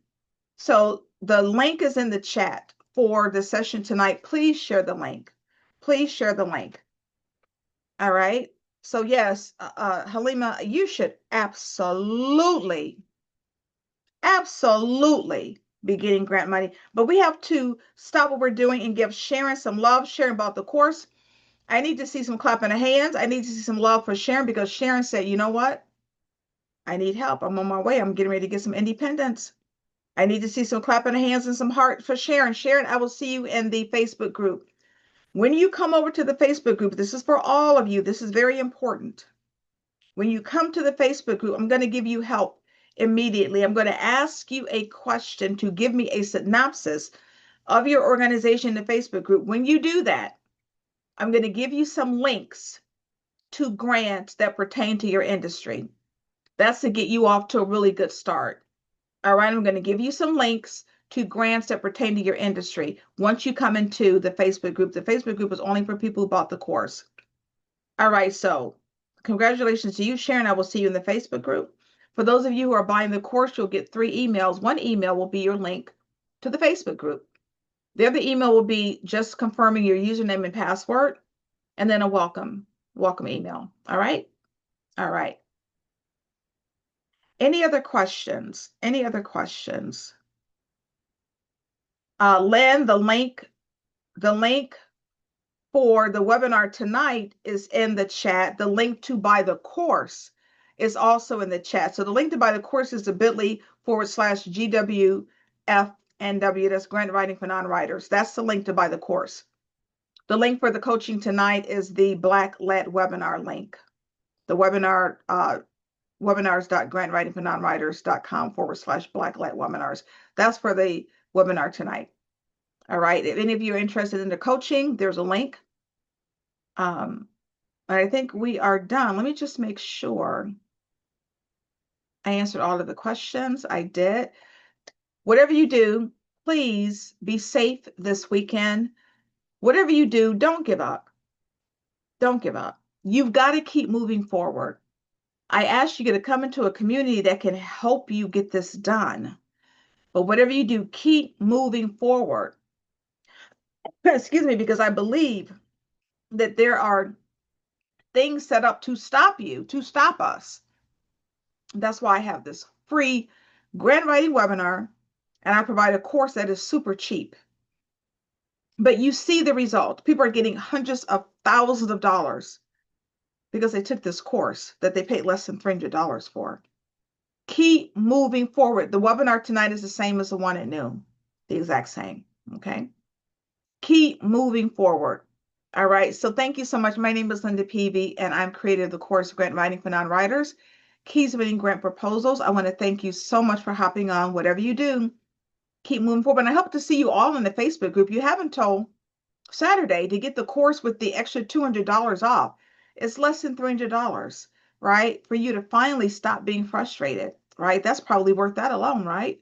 So the link is in the chat for the session tonight. Please share the link. Please share the link. All right. So yes, Halima, you should absolutely be getting grant money. But we have to stop what we're doing and give Sharon some love, sharing about the course. I need to see some clapping of hands. I need to see some love for Sharon because Sharon said, you know what? I need help. I'm on my way. I'm getting ready to get some independence. I need to see some clapping of hands and some heart for Sharon. Sharon, I will see you in the Facebook group. When you come over to the Facebook group, this is for all of you. This is very important. When you come to the Facebook group, I'm going to give you help immediately. I'm going to ask you a question to give me a synopsis of your organization in the Facebook group. When you do that, I'm going to give you some links to grants that pertain to your industry. That's to get you off to a really good start. All right, I'm going to give you some links to grants that pertain to your industry. Once you come into the Facebook group is only for people who bought the course. All right, so congratulations to you, Sharon. I will see you in the Facebook group. For those of you who are buying the course, you'll get 3 emails. One email will be your link to the Facebook group. The other email will be just confirming your username and password, and then a welcome email. All right? All right. Any other questions? Any other questions? Len, the link for the webinar tonight is in the chat. The link to buy the course is also in the chat. So the link to buy the course is the bit.ly/GWFNW. That's grant writing for non-writers. That's the link to buy the course. The link for the coaching tonight is the Black-led webinar link. The webinar, webinars.grantwritingfornonwriters.com/Black-led webinars. That's for the webinar tonight. All right. If any of you are interested in the coaching, there's a link. I think we are done. Let me just make sure I answered all of the questions. I did. Whatever you do, please be safe this weekend. Whatever you do, don't give up. Don't give up. You've got to keep moving forward. I ask you to come into a community that can help you get this done. But whatever you do, keep moving forward. Excuse me, because I believe that there are things set up to stop you, to stop us. That's why I have this free grant writing webinar, and I provide a course that is super cheap. But you see the result. People are getting hundreds of thousands of dollars because they took this course that they paid less than $300 for. Keep moving forward. The webinar tonight is the same as the one at noon, the exact same. Okay. Keep moving forward. All right. So thank you so much. My name is Linda Peavy, and I'm creator of the course Grant Writing for Non-Writers, Keys Winning Grant Proposals. I want to thank you so much for hopping on. Whatever you do, keep moving forward. And I hope to see you all in the Facebook group. You haven't told Saturday to get the course with the extra $200 off. It's less than $300, right? For you to finally stop being frustrated, right? That's probably worth that alone, right?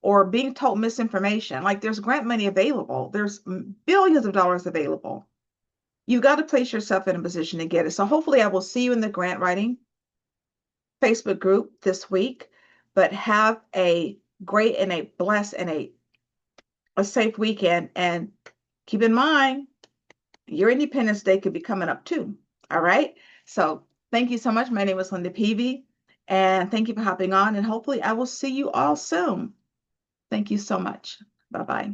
Or being told misinformation. Like there's grant money available. There's billions of dollars available. You've got to place yourself in a position to get it. So hopefully I will see you in the grant writing Facebook group this week, but have a great and a blessed and a safe weekend. And keep in mind, your Independence Day could be coming up too. All right. So thank you so much. My name is Linda Peavy, and thank you for hopping on. And hopefully I will see you all soon. Thank you so much. Bye-bye.